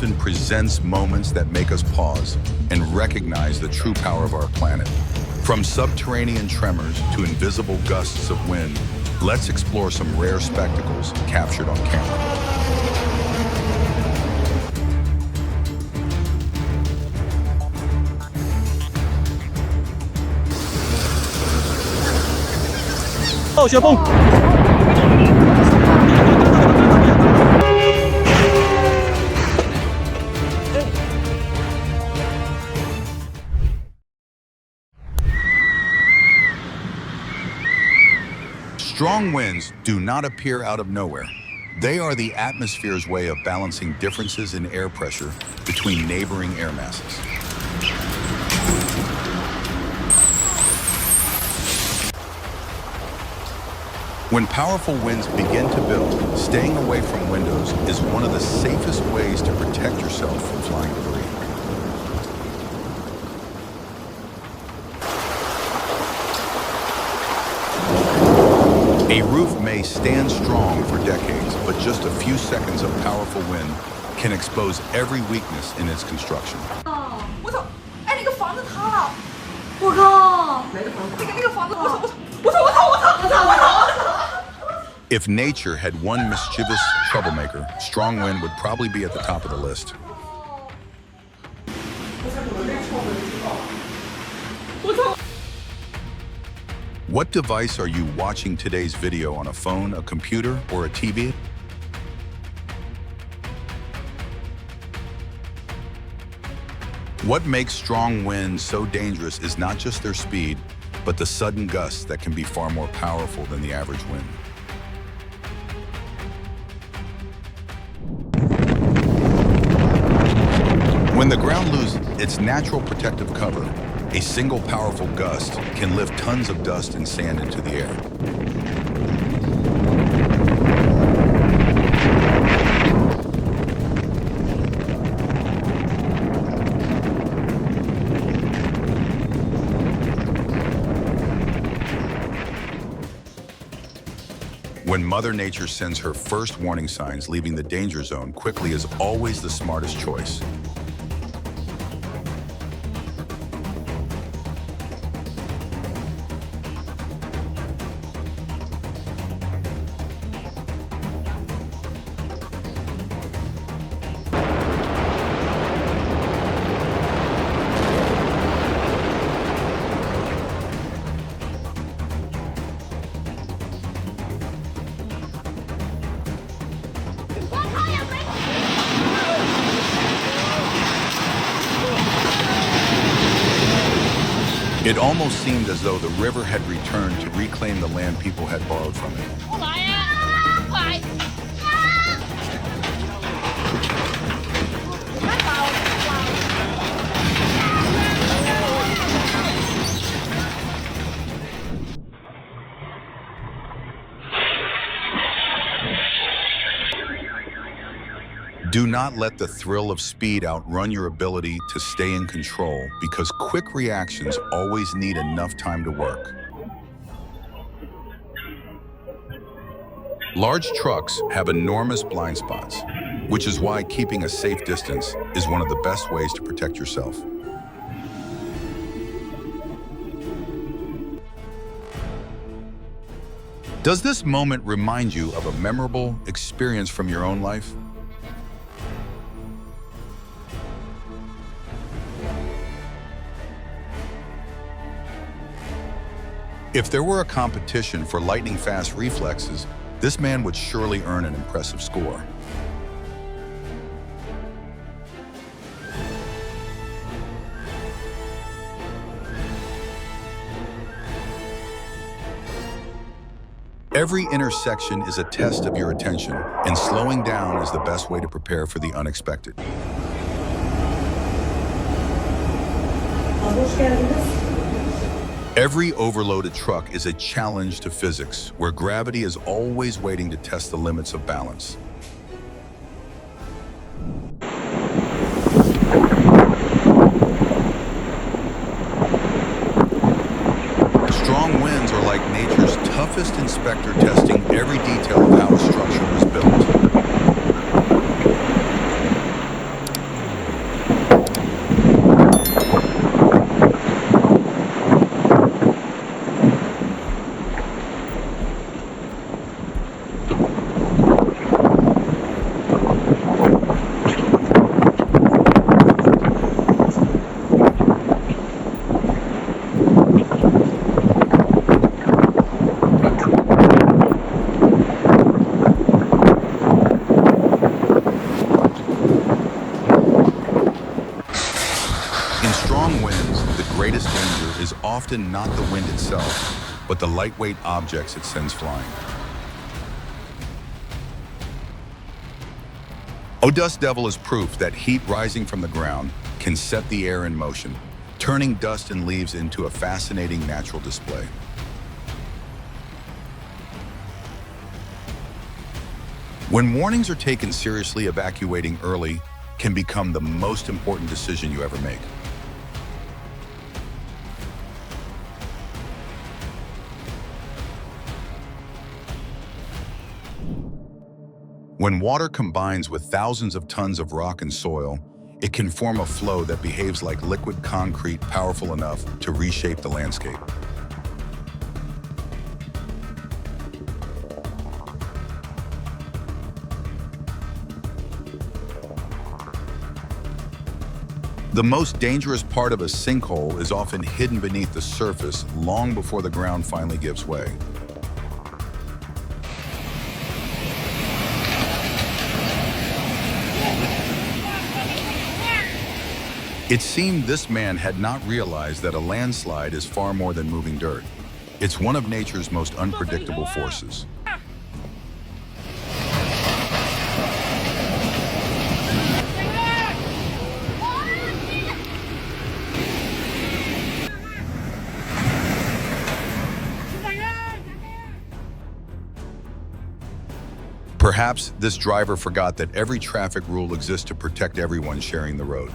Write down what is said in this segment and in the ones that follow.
often presents moments that make us pause and recognize the true power of our planet. From subterranean tremors to invisible gusts of wind, let's explore some rare spectacles captured on camera. Strong winds do not appear out of nowhere. They are the atmosphere's way of balancing differences in air pressure between neighboring air masses. When powerful winds begin to build, staying away from windows is one of the safest ways to protect yourself from flying debris. A roof may stand strong for decades, but just a few seconds of powerful wind can expose every weakness in its construction. If nature had one mischievous troublemaker, strong wind would probably be at the top of the list. What device are you watching today's video on? A phone, a computer, or a TV? What makes strong winds so dangerous is not just their speed, but the sudden gusts that can be far more powerful than the average wind. When the ground loses its natural protective cover, a single powerful gust can lift tons of dust and sand into the air. When Mother Nature sends her first warning signs, leaving the danger zone quickly is always the smartest choice. It almost seemed as though the river had returned to reclaim the land people had borrowed from it. Do not let the thrill of speed outrun your ability to stay in control, because quick reactions always need enough time to work. Large trucks have enormous blind spots, which is why keeping a safe distance is one of the best ways to protect yourself. Does this moment remind you of a memorable experience from your own life? If there were a competition for lightning-fast reflexes, this man would surely earn an impressive score. Every intersection is a test of your attention, and slowing down is the best way to prepare for the unexpected. Every overloaded truck is a challenge to physics, where gravity is always waiting to test the limits of balance. Strong winds are like nature's toughest inspector, testing every detail of how a structure was built. often not the wind itself, but the lightweight objects it sends flying. O Dust Devil is proof that heat rising from the ground can set the air in motion, turning dust and leaves into a fascinating natural display. When warnings are taken seriously, evacuating early can become the most important decision you ever make. When water combines with thousands of tons of rock and soil, it can form a flow that behaves like liquid concrete, powerful enough to reshape the landscape. The most dangerous part of a sinkhole is often hidden beneath the surface long before the ground finally gives way. It seemed this man had not realized that a landslide is far more than moving dirt. It's one of nature's most unpredictable forces. Perhaps this driver forgot that every traffic rule exists to protect everyone sharing the road.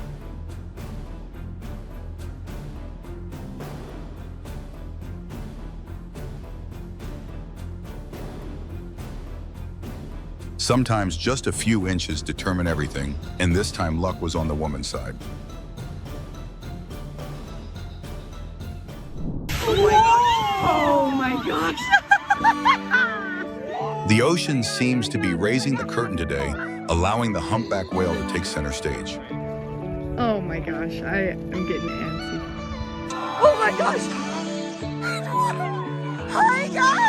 Sometimes just a few inches determine everything, and this time luck was on the woman's side. Oh my gosh! The ocean seems to be raising the curtain today, allowing the humpback whale to take center stage. Oh my gosh, I am getting antsy. Oh my gosh! Hi guys!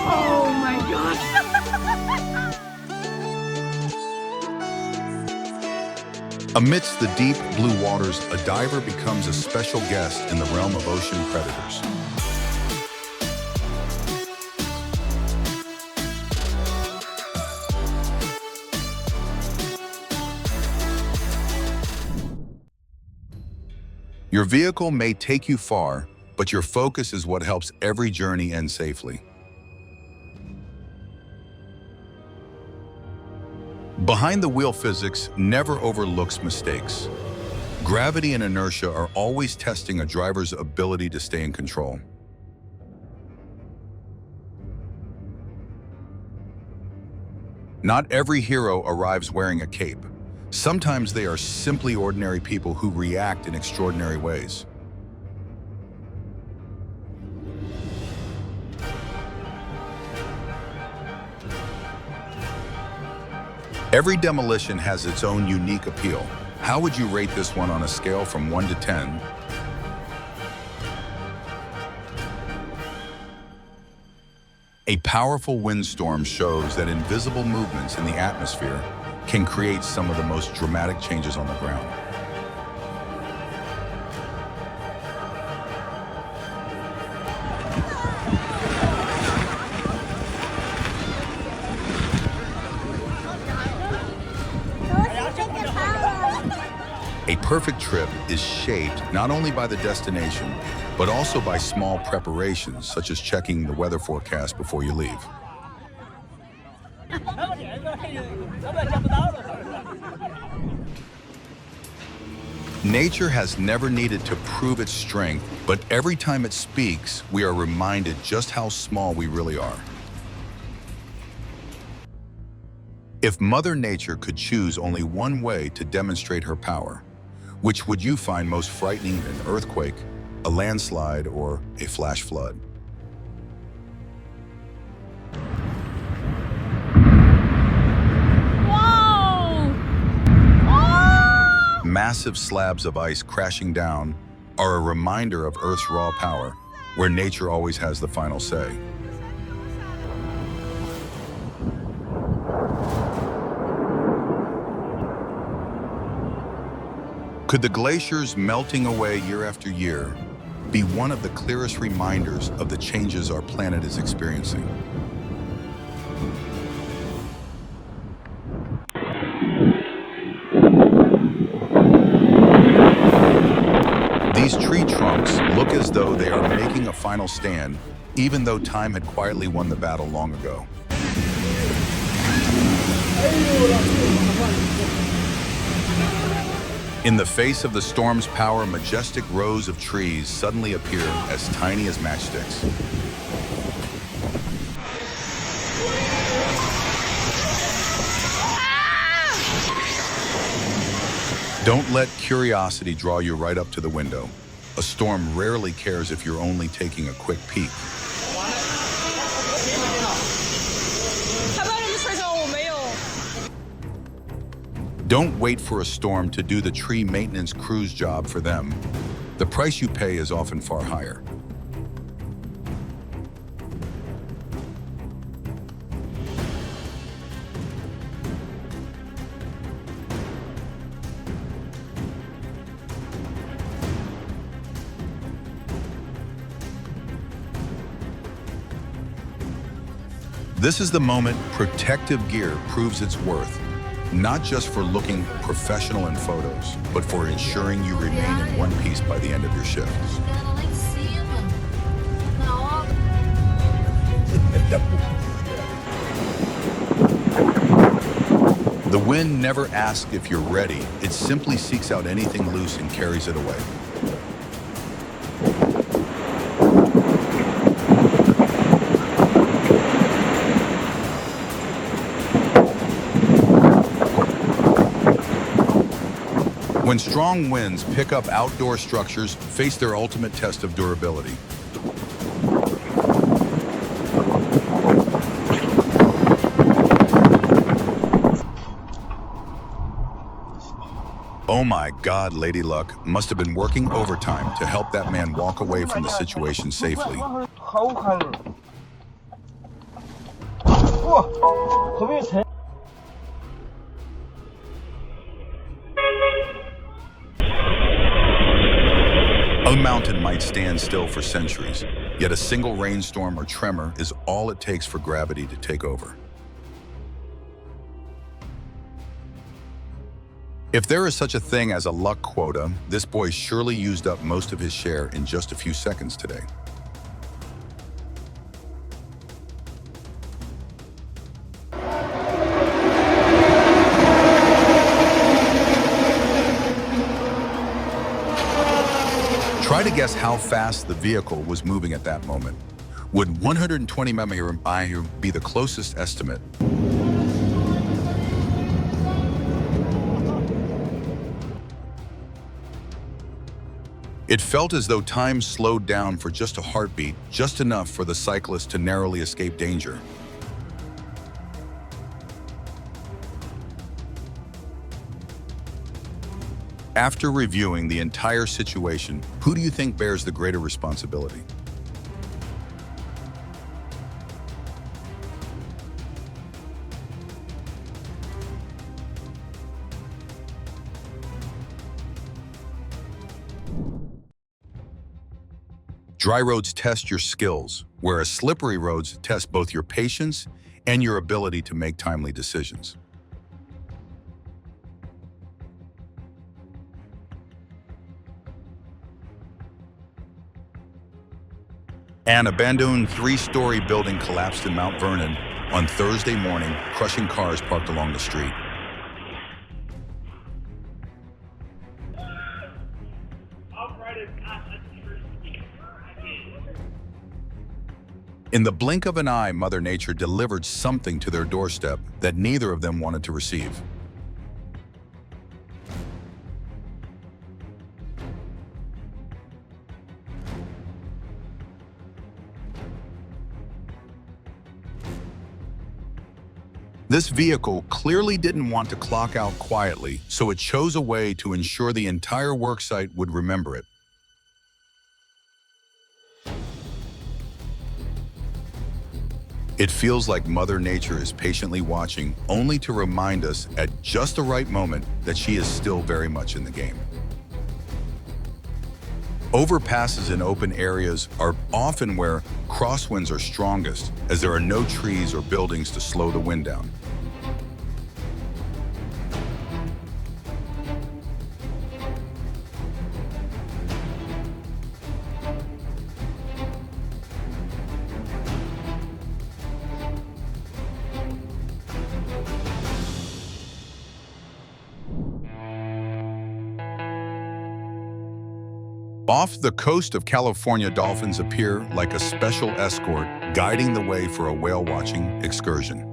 Oh my gosh! Amidst the deep blue waters, a diver becomes a special guest in the realm of ocean predators. Your vehicle may take you far, but your focus is what helps every journey end safely. Behind the wheel physics never overlooks mistakes. Gravity and inertia are always testing a driver's ability to stay in control. Not every hero arrives wearing a cape. Sometimes they are simply ordinary people who react in extraordinary ways. Every demolition has its own unique appeal. How would you rate this one on a scale from 1 to 10? A powerful windstorm shows that invisible movements in the atmosphere can create some of the most dramatic changes on the ground. A perfect trip is shaped not only by the destination, but also by small preparations, such as checking the weather forecast before you leave. Nature has never needed to prove its strength, but every time it speaks, we are reminded just how small we really are. If Mother Nature could choose only one way to demonstrate her power, which would you find most frightening, an earthquake, a landslide, or a flash flood? Whoa! Oh! Massive slabs of ice crashing down are a reminder of Earth's raw power, where nature always has the final say. Could the glaciers melting away year after year be one of the clearest reminders of the changes our planet is experiencing? These tree trunks look as though they are making a final stand, even though time had quietly won the battle long ago. In the face of the storm's power, majestic rows of trees suddenly appear as tiny as matchsticks. Don't let curiosity draw you right up to the window. A storm rarely cares if you're only taking a quick peek. Don't wait for a storm to do the tree maintenance crew's job for them. The price you pay is often far higher. This is the moment protective gear proves its worth, not just for looking professional in photos, but for ensuring you remain in one piece by the end of your shift. The wind never asks if you're ready. It simply seeks out anything loose and carries it away. When strong winds pick up outdoor structures, face their ultimate test of durability. Oh my God, Lady Luck must have been working overtime to help that man walk away from the situation safely. A mountain might stand still for centuries, yet a single rainstorm or tremor is all it takes for gravity to take over. If there is such a thing as a luck quota, this boy surely used up most of his share in just a few seconds today. Try to guess how fast the vehicle was moving at that moment. Would 120 mph be the closest estimate? It felt as though time slowed down for just a heartbeat, just enough for the cyclist to narrowly escape danger. After reviewing the entire situation, who do you think bears the greater responsibility? Dry roads test your skills, whereas slippery roads test both your patience and your ability to make timely decisions. An abandoned three-story building collapsed in Mount Vernon on Thursday morning, crushing cars parked along the street. In the blink of an eye, Mother Nature delivered something to their doorstep that neither of them wanted to receive. This vehicle clearly didn't want to clock out quietly, so it chose a way to ensure the entire worksite would remember it. It feels like Mother Nature is patiently watching, only to remind us at just the right moment that she is still very much in the game. Overpasses in open areas are often where crosswinds are strongest, as there are no trees or buildings to slow the wind down. Off the coast of California, dolphins appear like a special escort, guiding the way for a whale-watching excursion.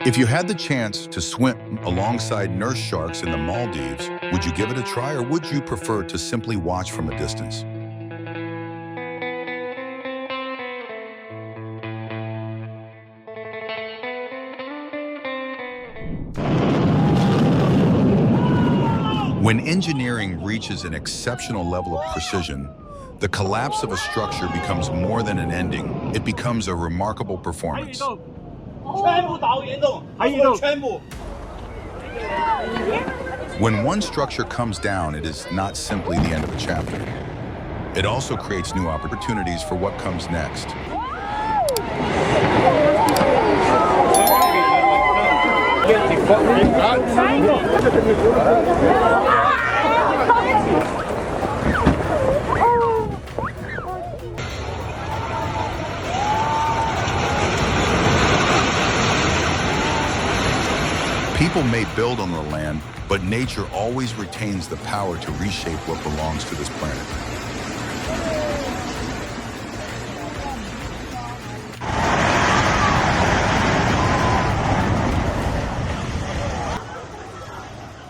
If you had the chance to swim alongside nurse sharks in the Maldives, would you give it a try, or would you prefer to simply watch from a distance? When engineering reaches an exceptional level of precision, the collapse of a structure becomes more than an ending. It becomes a remarkable performance. When one structure comes down, it is not simply the end of a chapter. It also creates new opportunities for what comes next. People may build on the land, but nature always retains the power to reshape what belongs to this planet.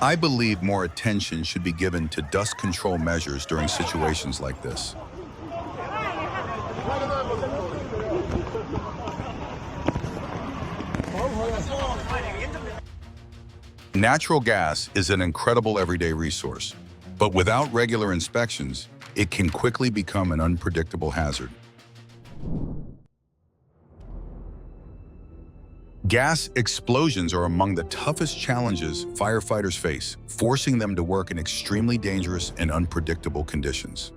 I believe more attention should be given to dust control measures during situations like this. Natural gas is an incredible everyday resource, but without regular inspections, it can quickly become an unpredictable hazard. Gas explosions are among the toughest challenges firefighters face, forcing them to work in extremely dangerous and unpredictable conditions.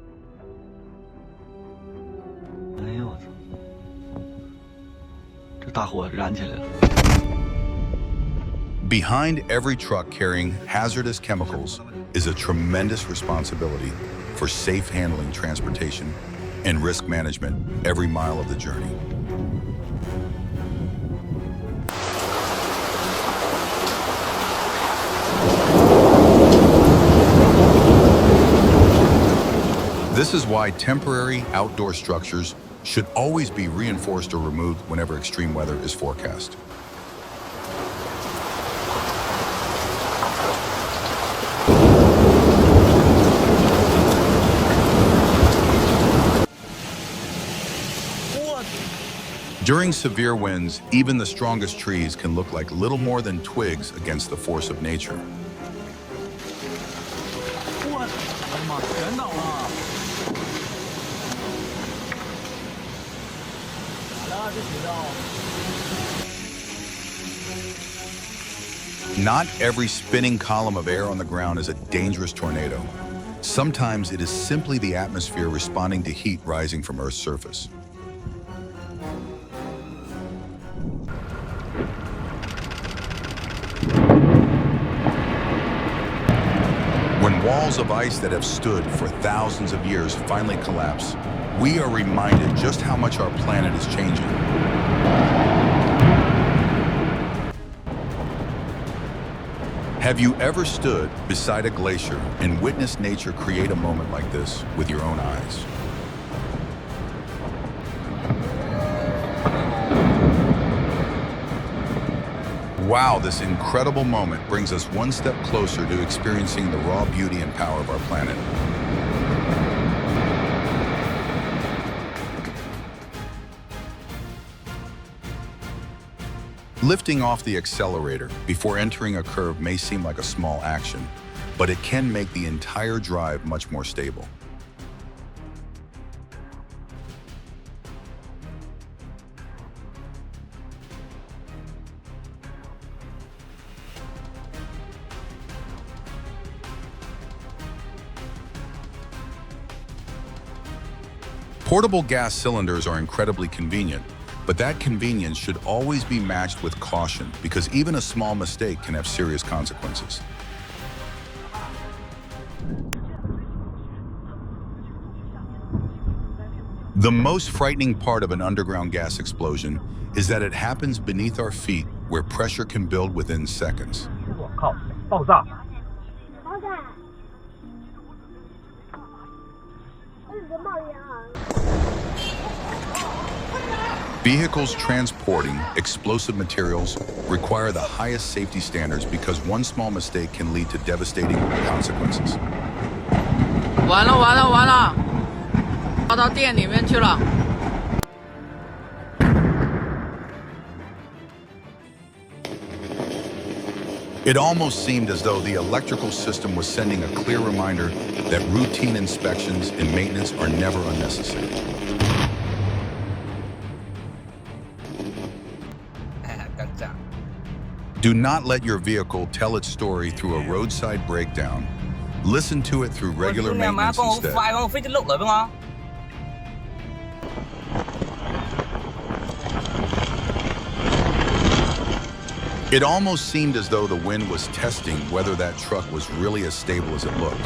Behind every truck carrying hazardous chemicals is a tremendous responsibility for safe handling transportation and risk management every mile of the journey. This is why temporary outdoor structures should always be reinforced or removed whenever extreme weather is forecast. During severe winds, even the strongest trees can look like little more than twigs against the force of nature. Not every spinning column of air on the ground is a dangerous tornado. Sometimes it is simply the atmosphere responding to heat rising from Earth's surface. When walls of ice that have stood for thousands of years finally collapse, we are reminded just how much our planet is changing. Have you ever stood beside a glacier and witnessed nature create a moment like this with your own eyes? Wow, this incredible moment brings us one step closer to experiencing the raw beauty and power of our planet. Lifting off the accelerator before entering a curve may seem like a small action, but it can make the entire drive much more stable. Portable gas cylinders are incredibly convenient, but that convenience should always be matched with caution because even a small mistake can have serious consequences. The most frightening part of an underground gas explosion is that it happens beneath our feet, where pressure can build within seconds. Vehicles transporting explosive materials require the highest safety standards because one small mistake can lead to devastating consequences. 完了，跑到店里面去了。 It almost seemed as though the electrical system was sending a clear reminder that routine inspections and maintenance are never unnecessary. Do not let your vehicle tell its story through a roadside breakdown. Listen to it through regular maintenance instead. It almost seemed as though the wind was testing whether that truck was really as stable as it looked.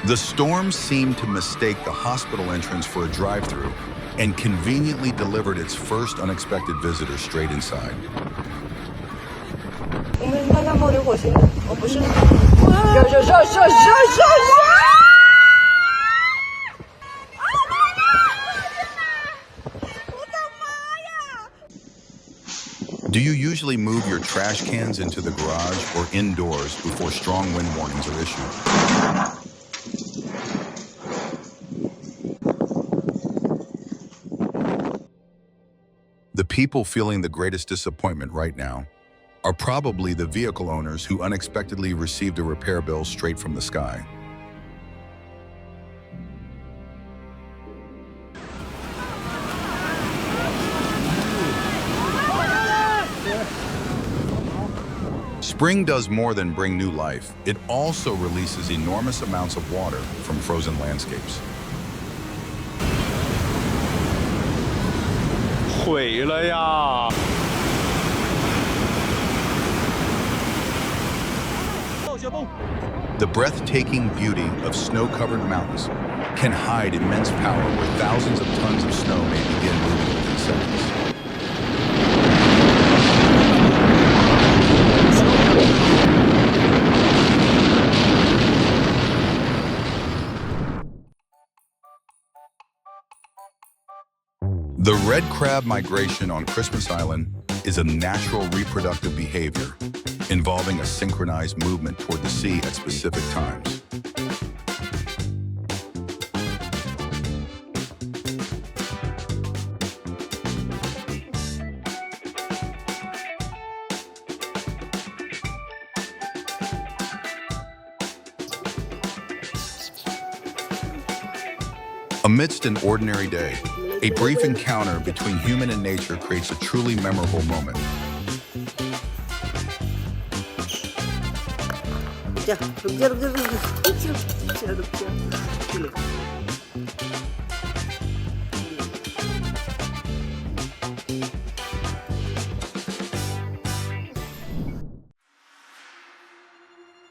The storm seemed to mistake the hospital entrance for a drive-through and conveniently delivered its first unexpected visitor straight inside. Do you usually move your trash cans into the garage or indoors before strong wind warnings are issued? The people feeling the greatest disappointment right now are probably the vehicle owners who unexpectedly received a repair bill straight from the sky. Spring does more than bring new life. It also releases enormous amounts of water from frozen landscapes. 毁了呀！ The breathtaking beauty of snow-covered mountains can hide immense power where thousands of tons of snow may begin moving within seconds. The red crab migration on Christmas Island is a natural reproductive behavior involving a synchronized movement toward the sea at specific times. Amidst an ordinary day, a brief encounter between human and nature creates a truly memorable moment.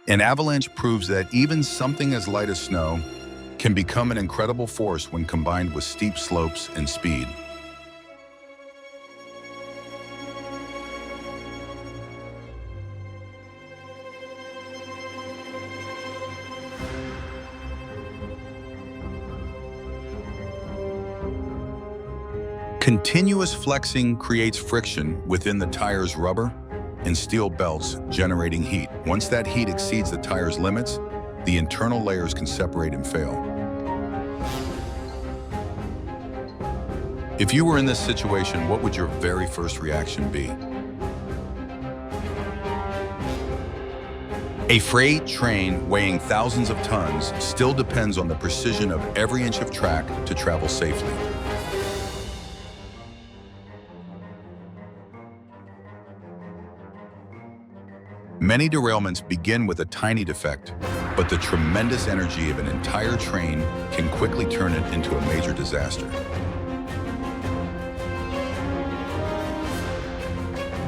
An avalanche proves that even something as light as snow can become an incredible force when combined with steep slopes and speed. Continuous flexing creates friction within the tire's rubber and steel belts, generating heat. Once that heat exceeds the tire's limits, the internal layers can separate and fail. If you were in this situation, what would your very first reaction be? A freight train weighing thousands of tons still depends on the precision of every inch of track to travel safely. Many derailments begin with a tiny defect, but the tremendous energy of an entire train can quickly turn it into a major disaster.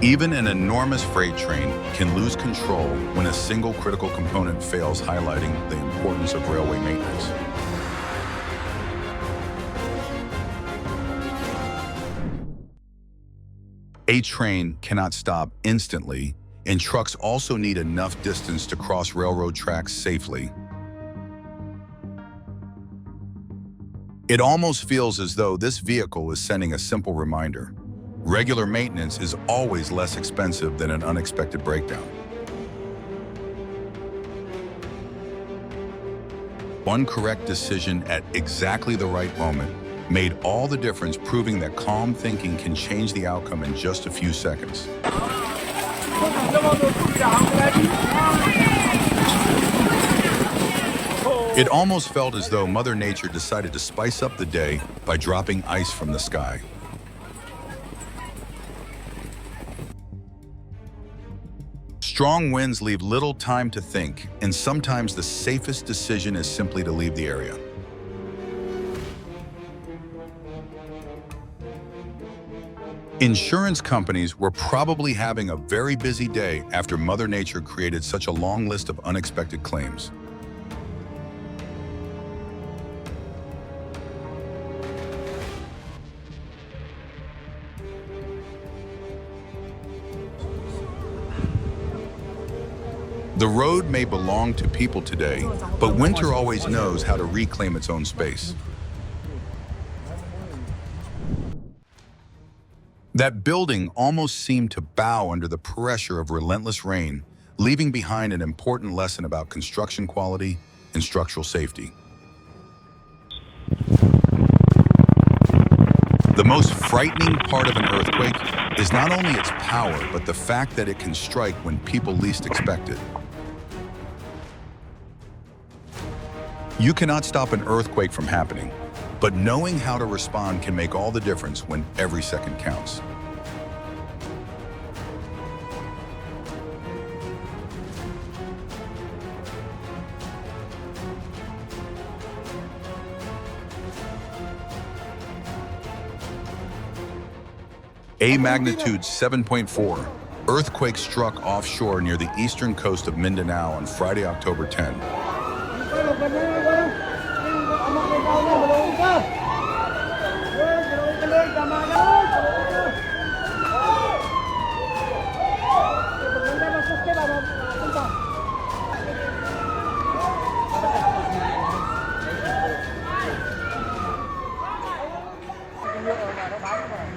Even an enormous freight train can lose control when a single critical component fails, highlighting the importance of railway maintenance. A train cannot stop instantly, and trucks also need enough distance to cross railroad tracks safely. It almost feels as though this vehicle is sending a simple reminder. Regular maintenance is always less expensive than an unexpected breakdown. One correct decision at exactly the right moment made all the difference, proving that calm thinking can change the outcome in just a few seconds. It almost felt as though Mother Nature decided to spice up the day by dropping ice from the sky. Strong winds leave little time to think, and sometimes the safest decision is simply to leave the area. Insurance companies were probably having a very busy day after Mother Nature created such a long list of unexpected claims. The road may belong to people today, but winter always knows how to reclaim its own space. That building almost seemed to bow under the pressure of relentless rain, leaving behind an important lesson about construction quality and structural safety. The most frightening part of an earthquake is not only its power, but the fact that it can strike when people least expect it. You cannot stop an earthquake from happening, but knowing how to respond can make all the difference when every second counts. A magnitude 7.4 earthquake struck offshore near the eastern coast of Mindanao on Friday, October 10.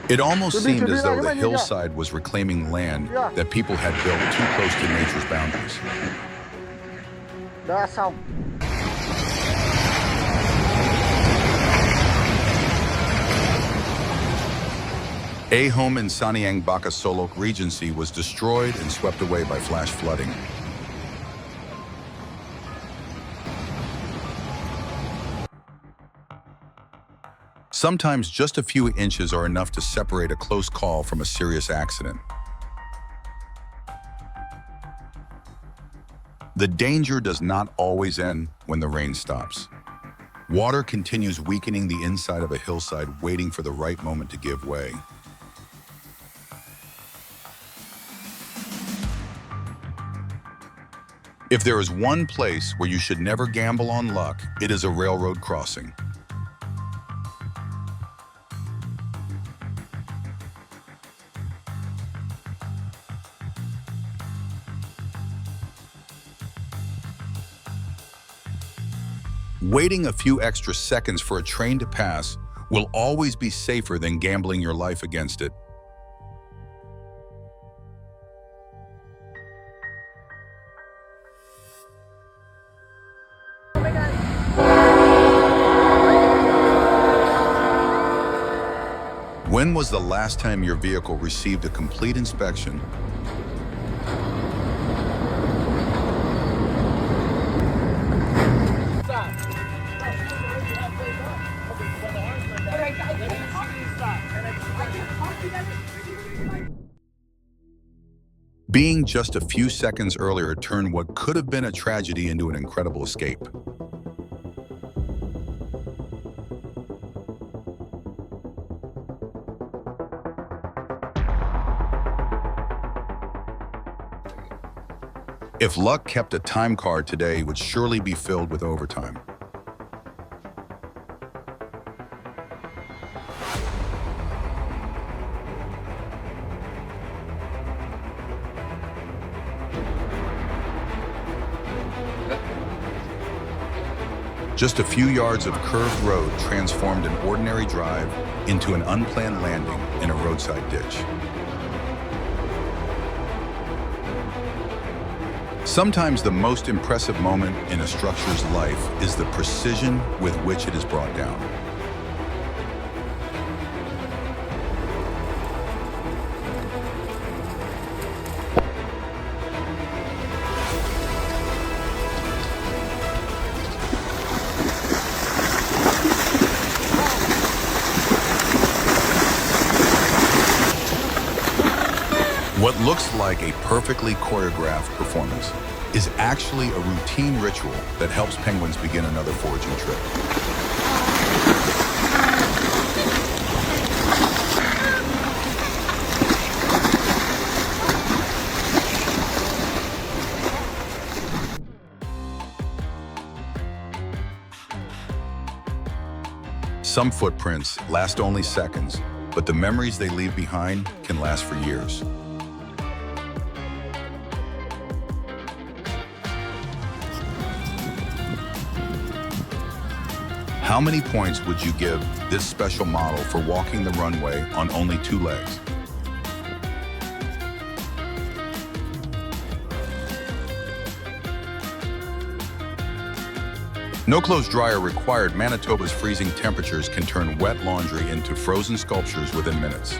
It almost seemed as though the hillside was reclaiming land that people had built too close to nature's boundaries. A home in Saniang, Bacolod Regency was destroyed and swept away by flash flooding. Sometimes just a few inches are enough to separate a close call from a serious accident. The danger does not always end when the rain stops. Water continues weakening the inside of a hillside, waiting for the right moment to give way. If there is one place where you should never gamble on luck, it is a railroad crossing. Waiting a few extra seconds for a train to pass will always be safer than gambling your life against it. When was the last time your vehicle received a complete inspection? Being just a few seconds earlier turned what could have been a tragedy into an incredible escape. If luck kept a time card today, it would surely be filled with overtime. Just a few yards of curved road transformed an ordinary drive into an unplanned landing in a roadside ditch. Sometimes the most impressive moment in a structure's life is the precision with which it is brought down. What looks like a perfectly choreographed performance is actually a routine ritual that helps penguins begin another foraging trip. Some footprints last only seconds, but the memories they leave behind can last for years. How many points would you give this special model for walking the runway on only 2 legs? No clothes dryer required. Manitoba's freezing temperatures can turn wet laundry into frozen sculptures within minutes.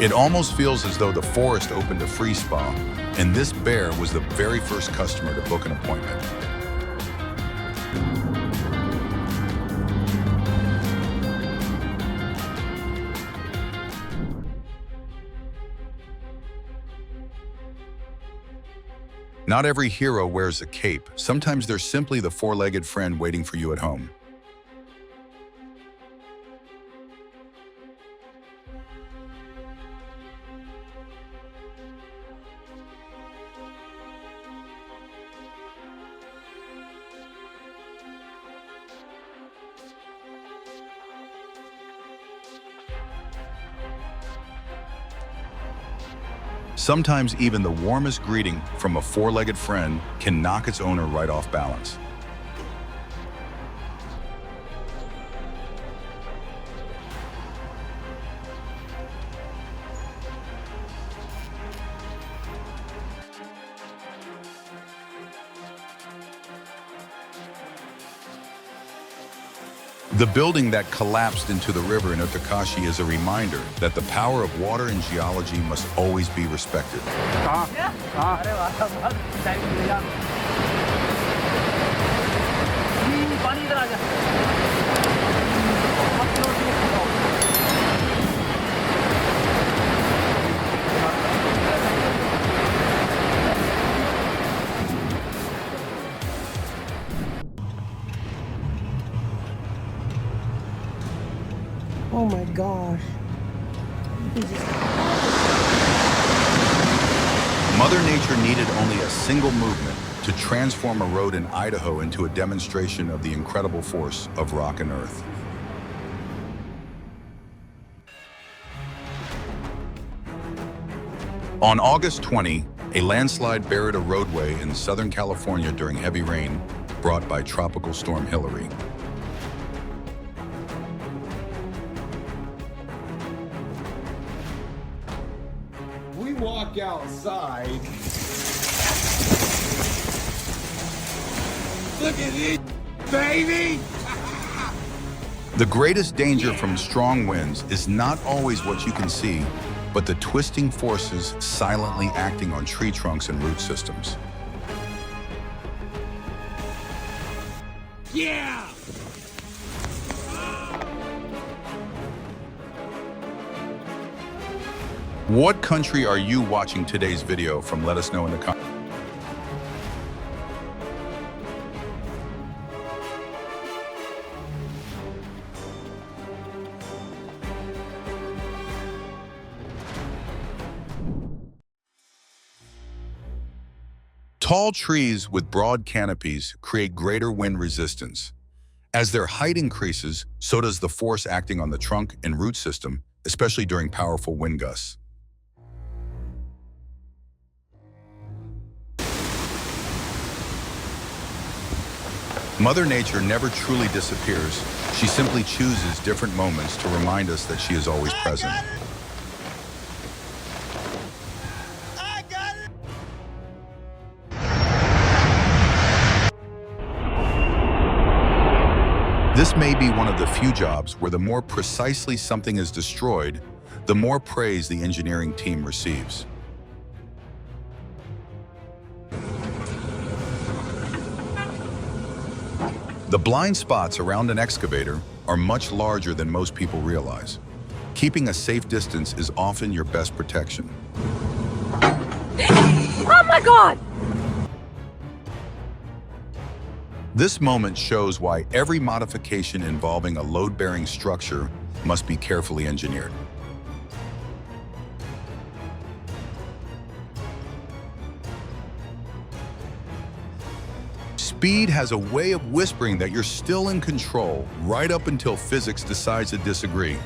It almost feels as though the forest opened a free spa, and this bear was the very first customer to book an appointment. Not every hero wears a cape. Sometimes they're simply the 4-legged friend waiting for you at home. Sometimes even the warmest greeting from a 4-legged friend can knock its owner right off balance. The building that collapsed into the river in Otakashi is a reminder that the power of water in geology must always be respected. Oh my gosh. Mother Nature needed only a single movement to transform a road in Idaho into a demonstration of the incredible force of rock and earth. On August 20, a landslide buried a roadway in Southern California during heavy rain brought by Tropical Storm Hillary. We walk outside. Look at it, baby! The greatest danger from strong winds is not always what you can see, but the twisting forces silently acting on tree trunks and root systems. Yeah! What country are you watching today's video from? Let us know in the comments. Tall trees with broad canopies create greater wind resistance. As their height increases, so does the force acting on the trunk and root system, especially during powerful wind gusts. Mother Nature never truly disappears. She simply chooses different moments to remind us that she is always present. This may be one of the few jobs where the more precisely something is destroyed, the more praise the engineering team receives. The blind spots around an excavator are much larger than most people realize. Keeping a safe distance is often your best protection. Oh my God! This moment shows why every modification involving a load-bearing structure must be carefully engineered. Speed has a way of whispering that you're still in control, right up until physics decides to disagree.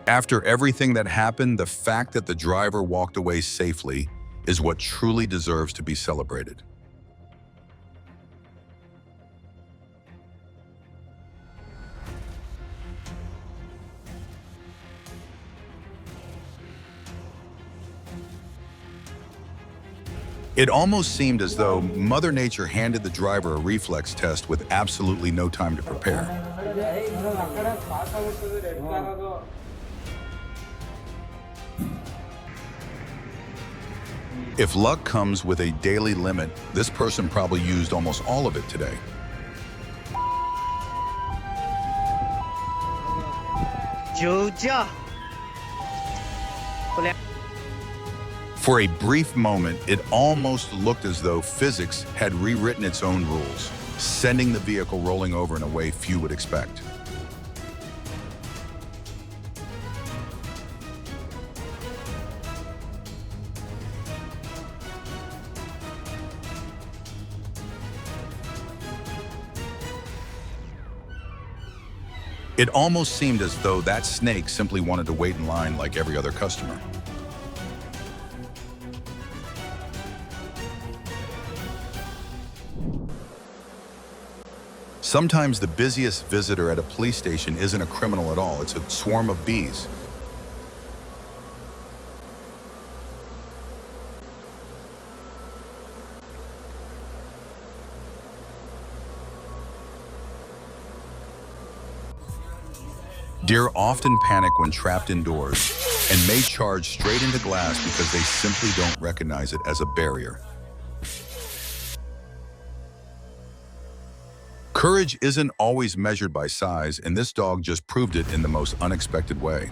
After everything that happened, the fact that the driver walked away safely is what truly deserves to be celebrated. It almost seemed as though Mother Nature handed the driver a reflex test with absolutely no time to prepare. If luck comes with a daily limit, this person probably used almost all of it today. For a brief moment, it almost looked as though physics had rewritten its own rules, sending the vehicle rolling over in a way few would expect. It almost seemed as though that snake simply wanted to wait in line like every other customer. Sometimes the busiest visitor at a police station isn't a criminal at all, it's a swarm of bees. Deer often panic when trapped indoors and may charge straight into glass because they simply don't recognize it as a barrier. Courage isn't always measured by size, and this dog just proved it in the most unexpected way.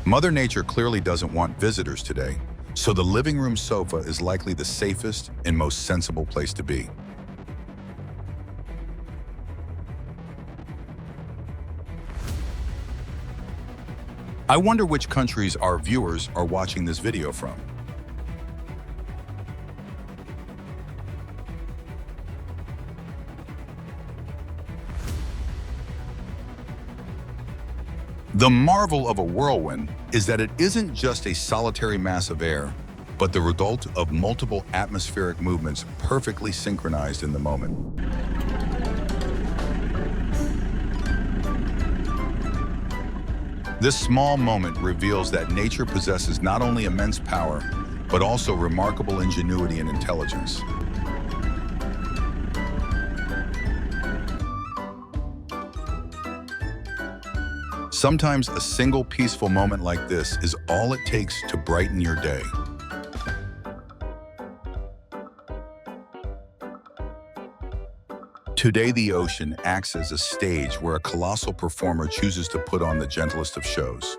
Mother Nature clearly doesn't want visitors today, so the living room sofa is likely the safest and most sensible place to be. I wonder which countries our viewers are watching this video from. The marvel of a whirlwind is that it isn't just a solitary mass of air, but the result of multiple atmospheric movements perfectly synchronized in the moment. This small moment reveals that nature possesses not only immense power, but also remarkable ingenuity and intelligence. Sometimes a single peaceful moment like this is all it takes to brighten your day. Today, the ocean acts as a stage where a colossal performer chooses to put on the gentlest of shows.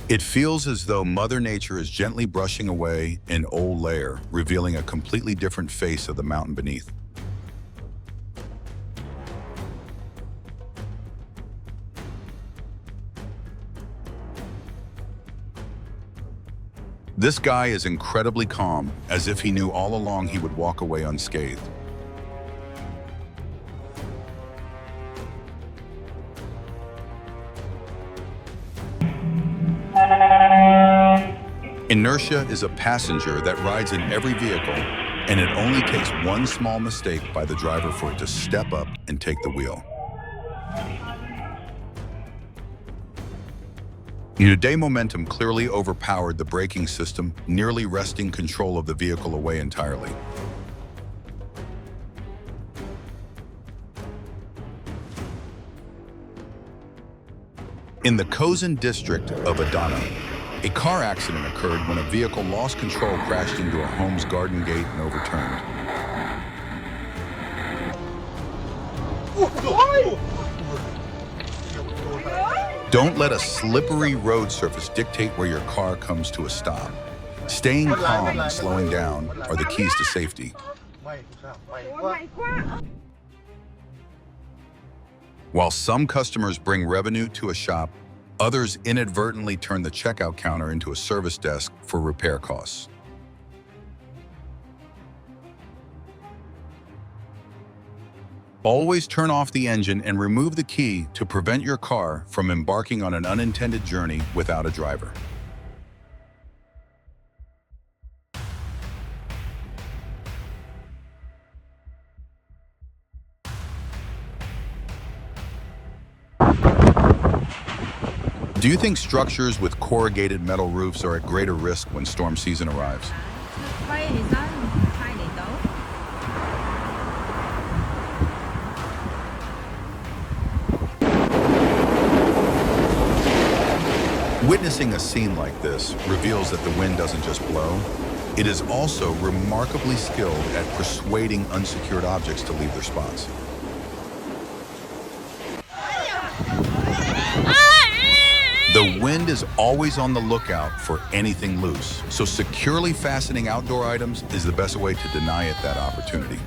It feels as though Mother Nature is gently brushing away an old layer, revealing a completely different face of the mountain beneath. This guy is incredibly calm, as if he knew all along he would walk away unscathed. Inertia is a passenger that rides in every vehicle, and it only takes one small mistake by the driver for it to step up and take the wheel. Today, momentum clearly overpowered the braking system, nearly wresting control of the vehicle away entirely. In the Kozan district of Adana, a car accident occurred when a vehicle lost control, crashed into a home's garden gate, and overturned. Don't let a slippery road surface dictate where your car comes to a stop. Staying calm and slowing down are the keys to safety. While some customers bring revenue to a shop, others inadvertently turn the checkout counter into a service desk for repair costs. Always turn off the engine and remove the key to prevent your car from embarking on an unintended journey without a driver. Do you think structures with corrugated metal roofs are at greater risk when storm season arrives? Witnessing a scene like this reveals that the wind doesn't just blow, it is also remarkably skilled at persuading unsecured objects to leave their spots. The wind is always on the lookout for anything loose, so securely fastening outdoor items is the best way to deny it that opportunity.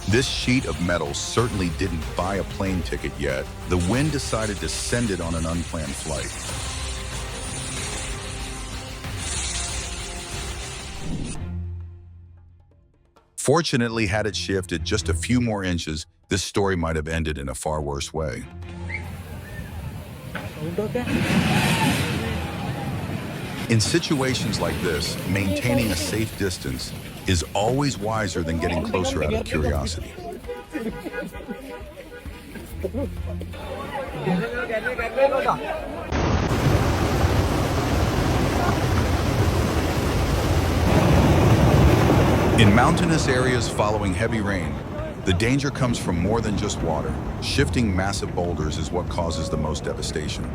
This sheet of metal certainly didn't buy a plane ticket yet. The wind decided to send it on an unplanned flight. Fortunately, had it shifted just a few more inches, this story might have ended in a far worse way. In situations like this, maintaining a safe distance is always wiser than getting closer out of curiosity. In mountainous areas following heavy rain, the danger comes from more than just water. Shifting massive boulders is what causes the most devastation.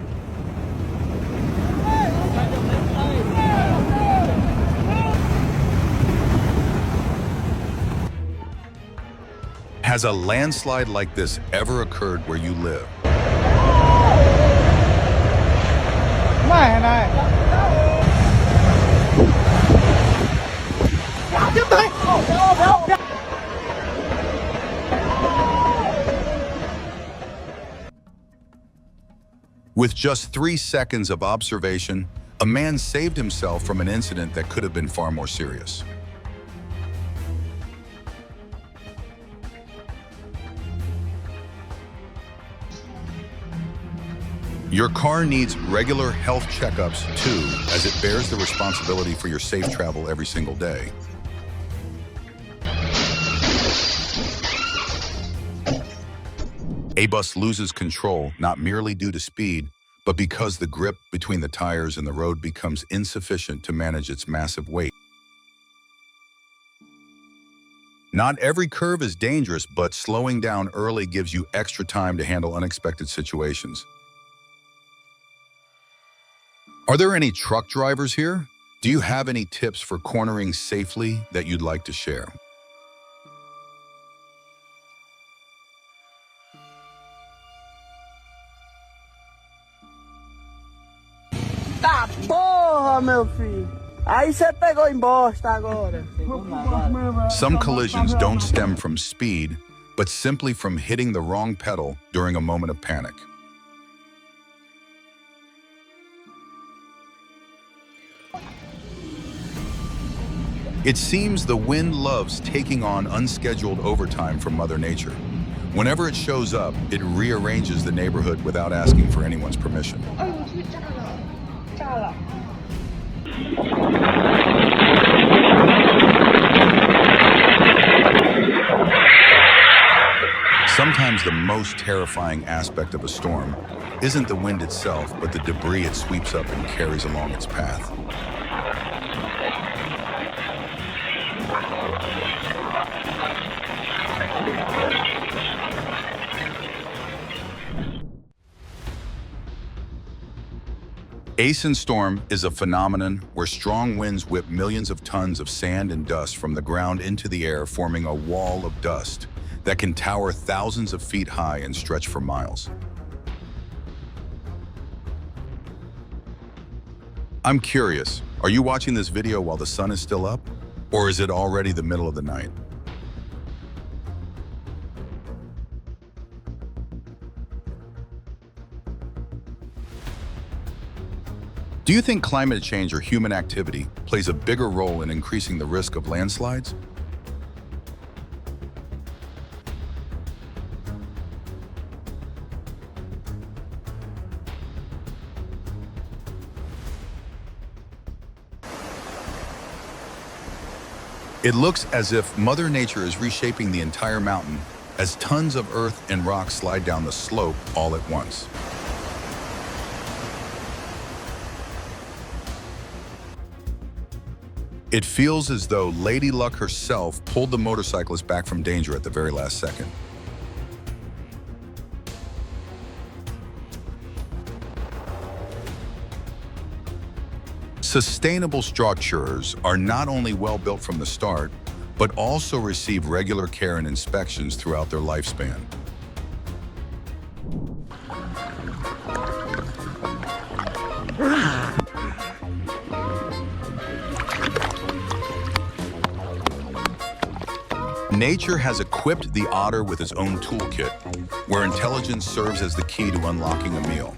Has a landslide like this ever occurred where you live? With just 3 seconds of observation, a man saved himself from an incident that could have been far more serious. Your car needs regular health checkups too, as it bears the responsibility for your safe travel every single day. A bus loses control not merely due to speed, but because the grip between the tires and the road becomes insufficient to manage its massive weight. Not every curve is dangerous, but slowing down early gives you extra time to handle unexpected situations. Are there any truck drivers here? Do you have any tips for cornering safely that you'd like to share? Tá porra, meu filho. Aí você pegou em bosta agora. Some collisions don't stem from speed, but simply from hitting the wrong pedal during a moment of panic. It seems the wind loves taking on unscheduled overtime from Mother Nature. Whenever it shows up, it rearranges the neighborhood without asking for anyone's permission. Sometimes the most terrifying aspect of a storm isn't the wind itself, but the debris it sweeps up and carries along its path. Ace storm is a phenomenon where strong winds whip millions of tons of sand and dust from the ground into the air, forming a wall of dust that can tower thousands of feet high and stretch for miles. I'm curious, are you watching this video while the sun is still up? Or is it already the middle of the night? Do you think climate change or human activity plays a bigger role in increasing the risk of landslides? It looks as if Mother Nature is reshaping the entire mountain as tons of earth and rocks slide down the slope all at once. It feels as though Lady Luck herself pulled the motorcyclist back from danger at the very last second. Sustainable structures are not only well built from the start, but also receive regular care and inspections throughout their lifespan. Nature has equipped the otter with his own toolkit, where intelligence serves as the key to unlocking a meal.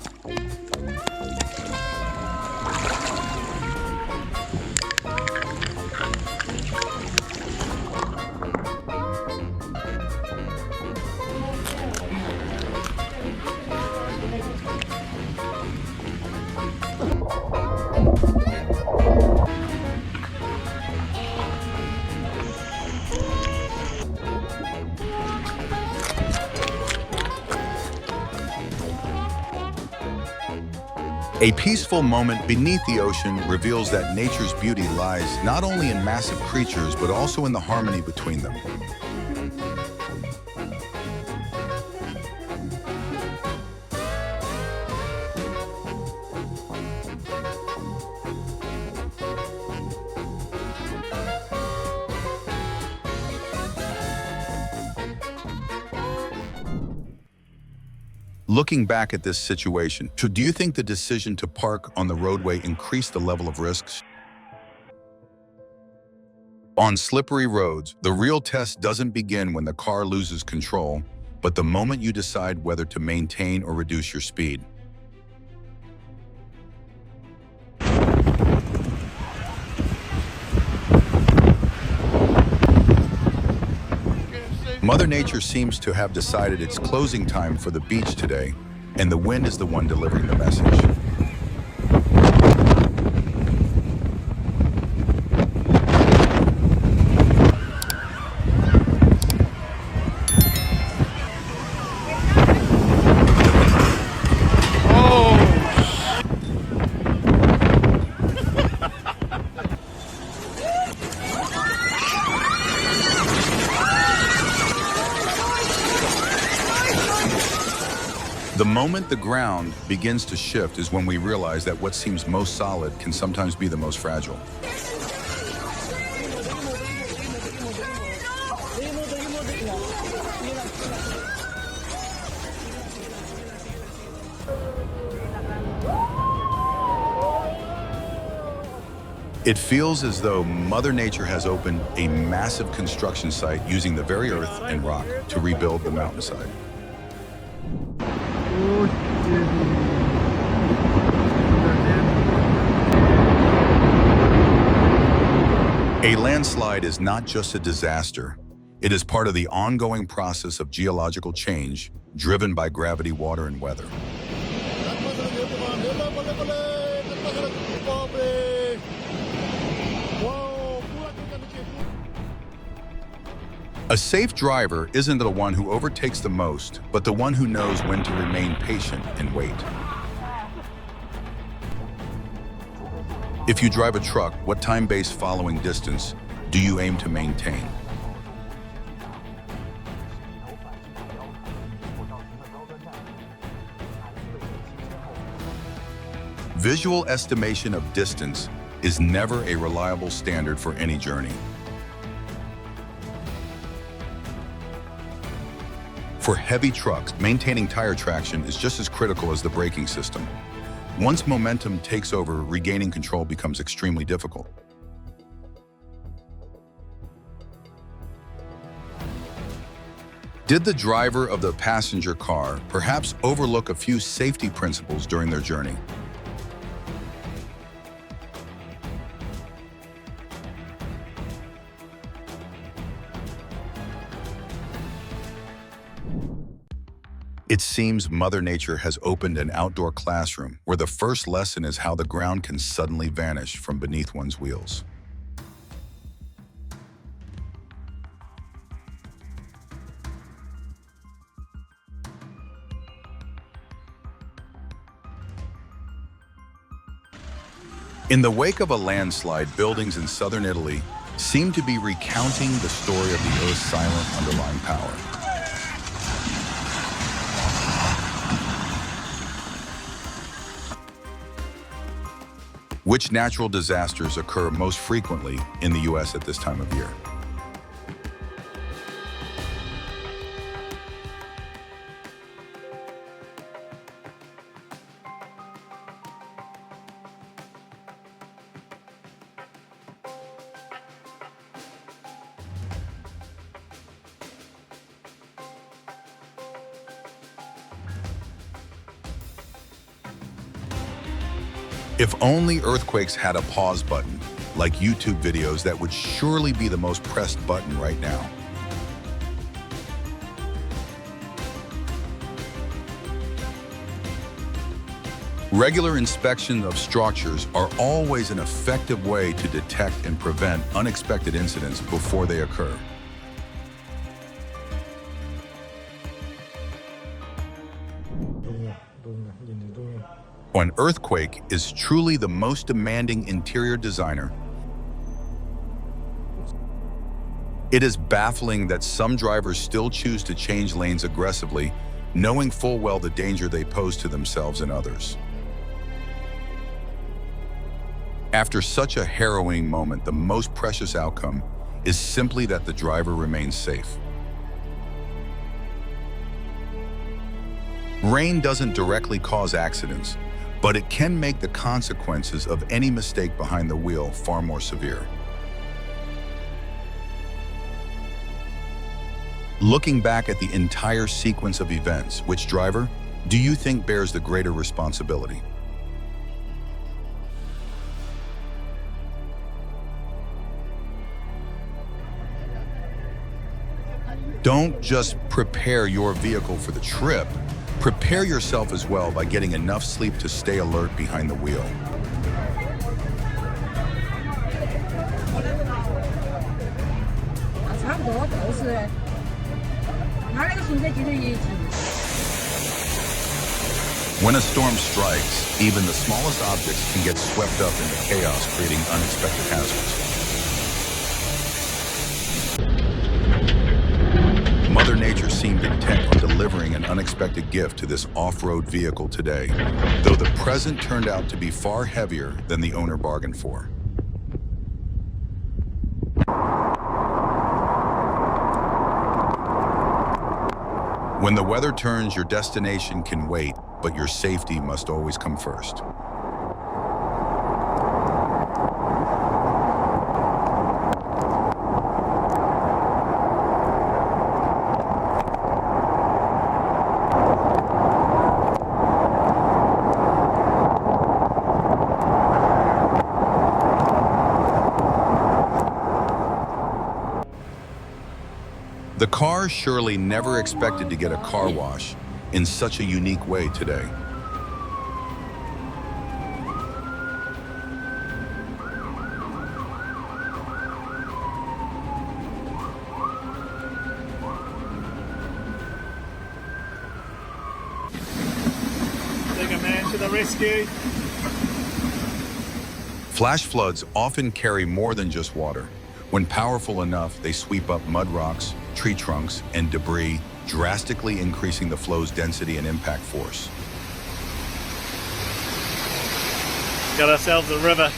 A peaceful moment beneath the ocean reveals that nature's beauty lies not only in massive creatures, but also in the harmony between them. Looking back at this situation, do you think the decision to park on the roadway increased the level of risks? On slippery roads, the real test doesn't begin when the car loses control, but the moment you decide whether to maintain or reduce your speed. Mother Nature seems to have decided it's closing time for the beach today, and the wind is the one delivering the message. The moment the ground begins to shift is when we realize that what seems most solid can sometimes be the most fragile. It feels as though Mother Nature has opened a massive construction site using the very earth and rock to rebuild the mountainside. A landslide is not just a disaster. It is part of the ongoing process of geological change driven by gravity, water, and weather. A safe driver isn't the one who overtakes the most, but the one who knows when to remain patient and wait. If you drive a truck, what time-based following distance do you aim to maintain? Visual estimation of distance is never a reliable standard for any journey. For heavy trucks, maintaining tire traction is just as critical as the braking system. Once momentum takes over, regaining control becomes extremely difficult. Did the driver of the passenger car perhaps overlook a few safety principles during their journey? It seems Mother Nature has opened an outdoor classroom where the first lesson is how the ground can suddenly vanish from beneath one's wheels. In the wake of a landslide, buildings in southern Italy seem to be recounting the story of the Earth's silent underlying power. Which natural disasters occur most frequently in the U.S. at this time of year? If only earthquakes had a pause button, like YouTube videos, that would surely be the most pressed button right now. Regular inspection of structures are always an effective way to detect and prevent unexpected incidents before they occur. An earthquake is truly the most demanding interior designer. It is baffling that some drivers still choose to change lanes aggressively, knowing full well the danger they pose to themselves and others. After such a harrowing moment, the most precious outcome is simply that the driver remains safe. Rain doesn't directly cause accidents, but it can make the consequences of any mistake behind the wheel far more severe. Looking back at the entire sequence of events, which driver do you think bears the greater responsibility? Don't just prepare your vehicle for the trip. Prepare yourself as well by getting enough sleep to stay alert behind the wheel. When a storm strikes, even the smallest objects can get swept up into chaos, creating unexpected hazards. Mother Nature seemed intent on delivering an unexpected gift to this off-road vehicle today, though the present turned out to be far heavier than the owner bargained for. When the weather turns, your destination can wait, but your safety must always come first. The car surely never expected to get a car wash in such a unique way today. Take a man to the rescue. Flash floods often carry more than just water. When powerful enough, they sweep up mud rocks, tree trunks, and debris, drastically increasing the flow's density and impact force. Got ourselves a river.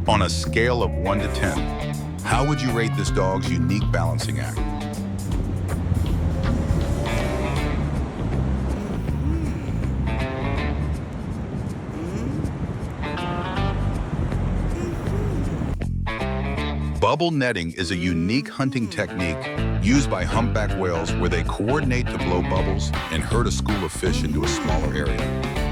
On a scale of 1 to 10, how would you rate this dog's unique balancing act? Bubble netting is a unique hunting technique used by humpback whales where they coordinate to blow bubbles and herd a school of fish into a smaller area.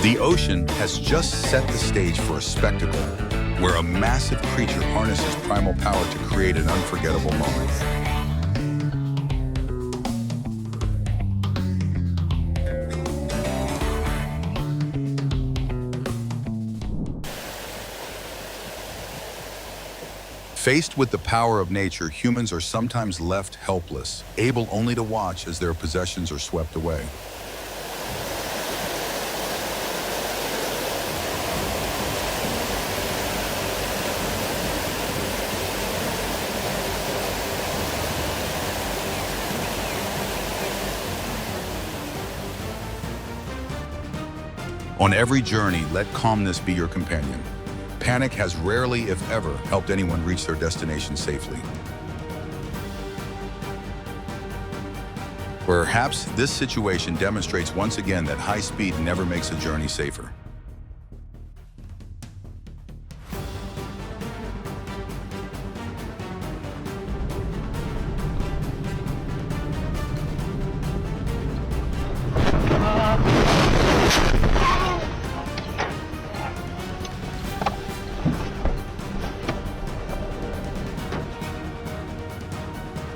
The ocean has just set the stage for a spectacle where a massive creature harnesses primal power to create an unforgettable moment. Faced with the power of nature, humans are sometimes left helpless, able only to watch as their possessions are swept away. On every journey, let calmness be your companion. Panic has rarely, if ever, helped anyone reach their destination safely. Perhaps this situation demonstrates once again that high speed never makes a journey safer.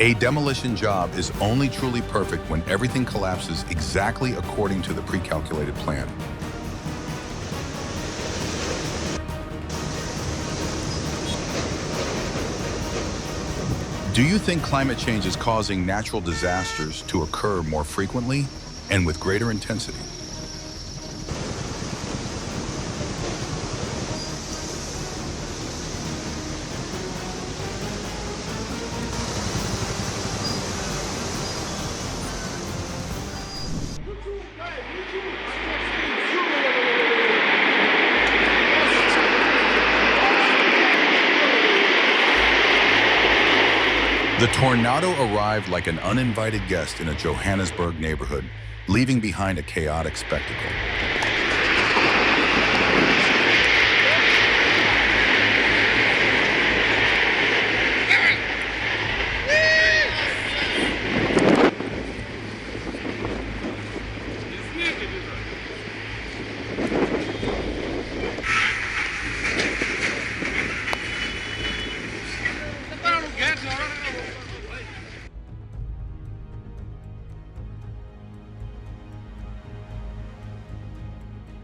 A demolition job is only truly perfect when everything collapses exactly according to the pre-calculated plan. Do you think climate change is causing natural disasters to occur more frequently and with greater intensity? The tornado arrived like an uninvited guest in a Johannesburg neighborhood, leaving behind a chaotic spectacle.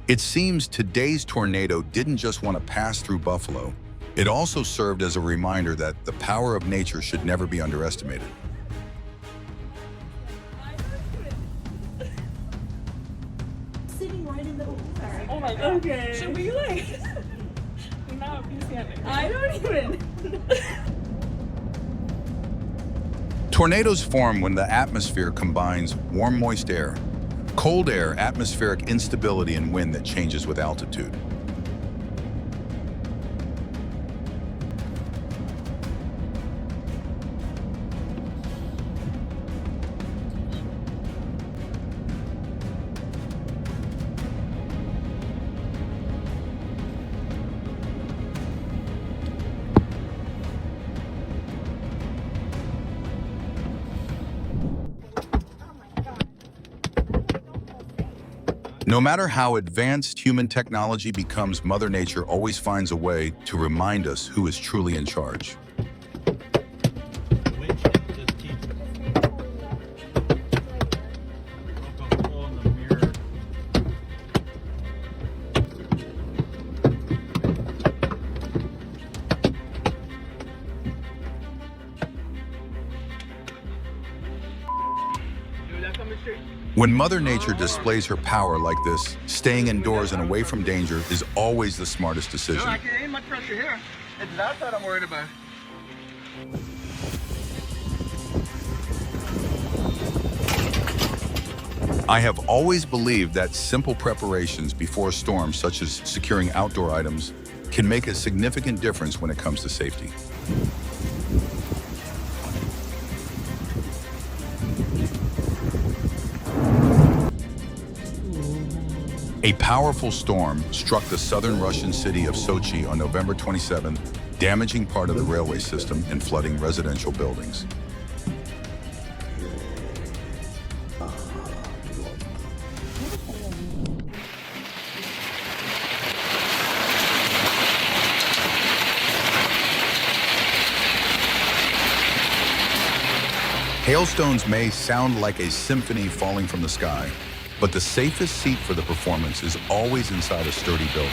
It seems today's tornado didn't just want to pass through Buffalo. It also served as a reminder that the power of nature should never be underestimated. Sitting right in the water. Oh my god. Okay. Should we like not be standing? I don't even. Tornadoes form when the atmosphere combines warm, moist air, cold air, atmospheric instability, and wind that changes with altitude. No matter how advanced human technology becomes, Mother Nature always finds a way to remind us who is truly in charge. When Mother Nature displays her power like this, staying indoors and away from danger is always the smartest decision. There ain't much pressure here. It's that I'm worried about. I have always believed that simple preparations before storms, such as securing outdoor items, can make a significant difference when it comes to safety. A powerful storm struck the southern Russian city of Sochi on November 27th, damaging part of the railway system and flooding residential buildings. Hailstones may sound like a symphony falling from the sky, but the safest seat for the performance is always inside a sturdy building.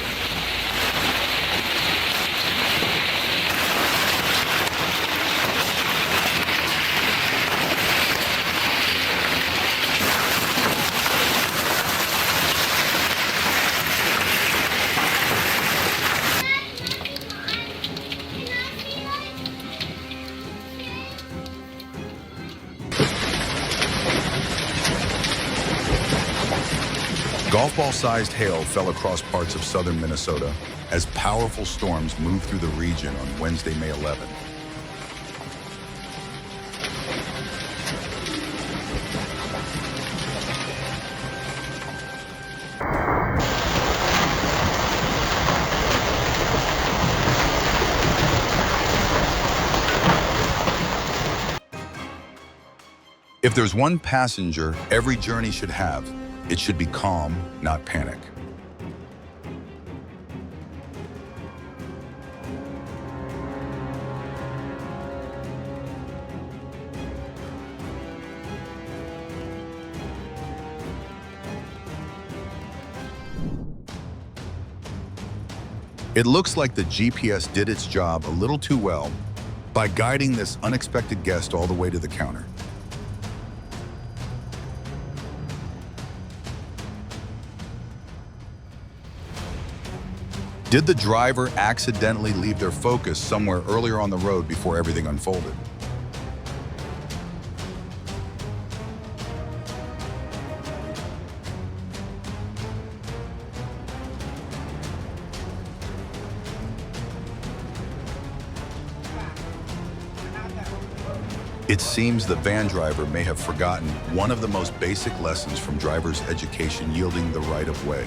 Golf ball-sized hail fell across parts of southern Minnesota as powerful storms moved through the region on Wednesday, May 11th. If there's one passenger every journey should have, it should be calm, not panic. It looks like the GPS did its job a little too well by guiding this unexpected guest all the way to the counter. Did the driver accidentally leave their focus somewhere earlier on the road before everything unfolded? It seems the van driver may have forgotten one of the most basic lessons from driver's education, yielding the right of way.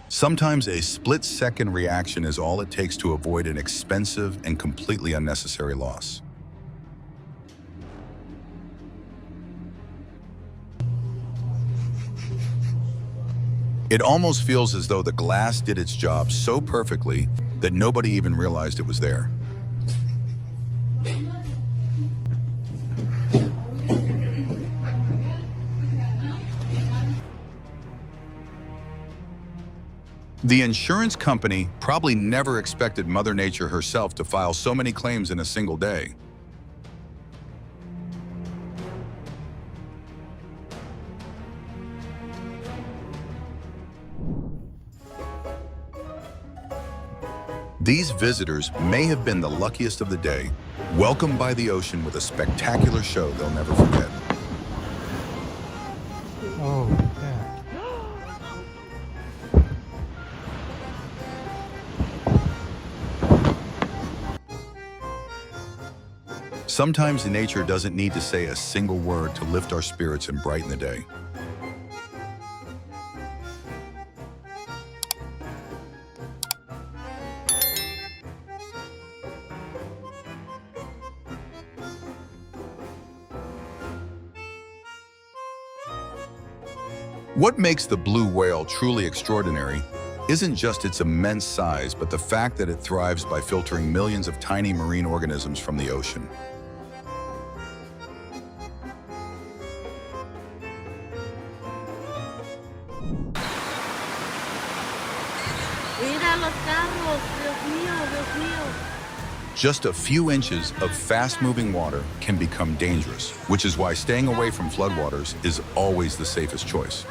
Sometimes a split-second reaction is all it takes to avoid an expensive and completely unnecessary loss. It almost feels as though the glass did its job so perfectly that nobody even realized it was there. The insurance company probably never expected Mother Nature herself to file so many claims in a single day. These visitors may have been the luckiest of the day, welcomed by the ocean with a spectacular show they'll never forget. Oh, yeah. Sometimes nature doesn't need to say a single word to lift our spirits and brighten the day. What makes the blue whale truly extraordinary isn't just its immense size, but the fact that it thrives by filtering millions of tiny marine organisms from the ocean. Mira los carros, Dios mío, Dios mío. Just a few inches of fast-moving water can become dangerous, which is why staying away from floodwaters is always the safest choice.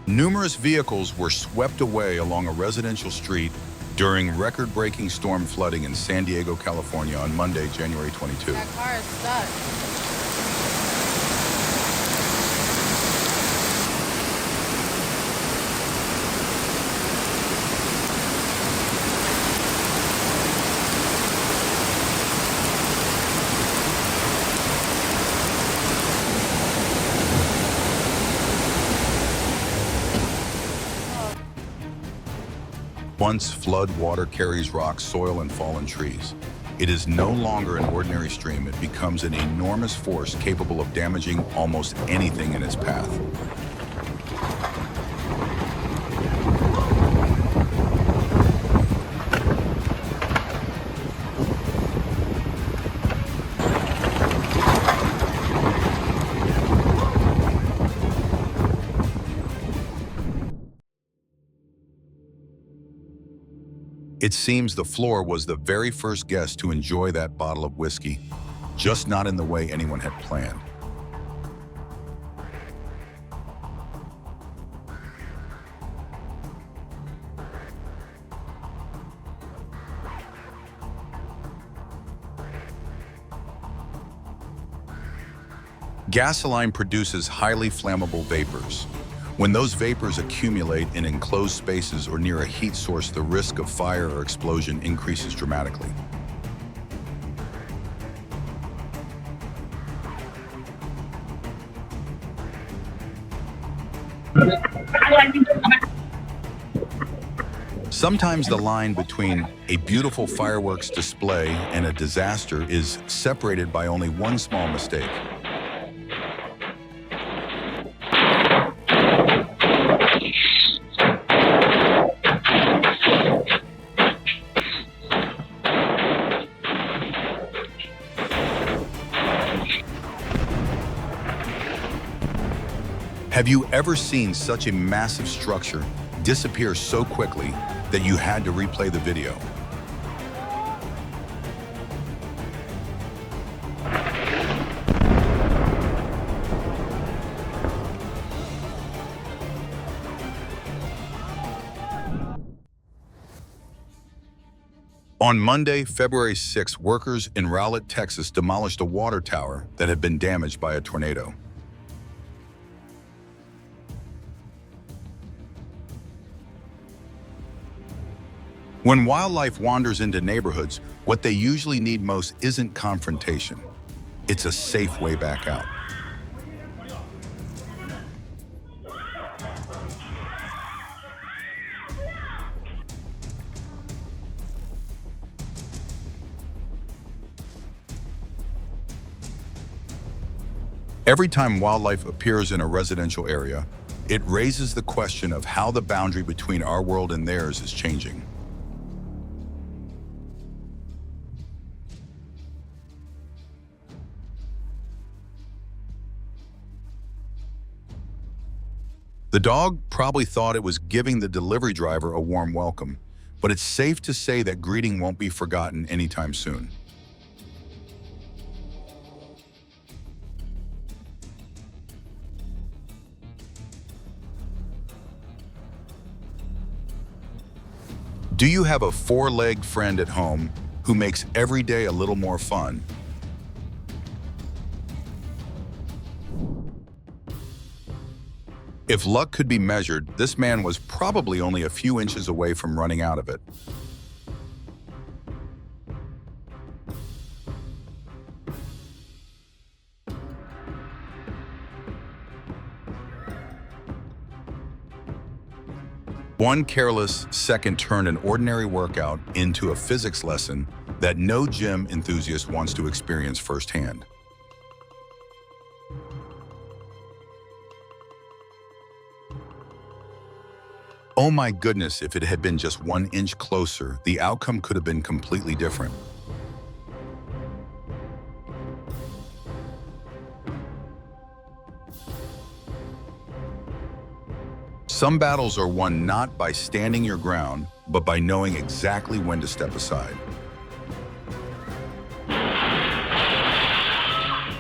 Numerous vehicles were swept away along a residential street during record-breaking storm flooding in San Diego, California on Monday, January 22. That car is stuck. Once flood water carries rocks, soil, and fallen trees, it is no longer an ordinary stream. It becomes an enormous force capable of damaging almost anything in its path. It seems the floor was the very first guest to enjoy that bottle of whiskey, just not in the way anyone had planned. Gasoline produces highly flammable vapors. When those vapors accumulate in enclosed spaces or near a heat source, the risk of fire or explosion increases dramatically. Sometimes the line between a beautiful fireworks display and a disaster is separated by only one small mistake. Have you ever seen such a massive structure disappear so quickly that you had to replay the video? On Monday, February 6, workers in Rowlett, Texas demolished a water tower that had been damaged by a tornado. When wildlife wanders into neighborhoods, what they usually need most isn't confrontation. It's a safe way back out. Every time wildlife appears in a residential area, it raises the question of how the boundary between our world and theirs is changing. The dog probably thought it was giving the delivery driver a warm welcome, but it's safe to say that greeting won't be forgotten anytime soon. Do you have a four-legged friend at home who makes every day a little more fun? If luck could be measured, this man was probably only a few inches away from running out of it. One careless second turned an ordinary workout into a physics lesson that no gym enthusiast wants to experience firsthand. Oh my goodness, if it had been just 1 inch closer, the outcome could have been completely different. Some battles are won not by standing your ground, but by knowing exactly when to step aside.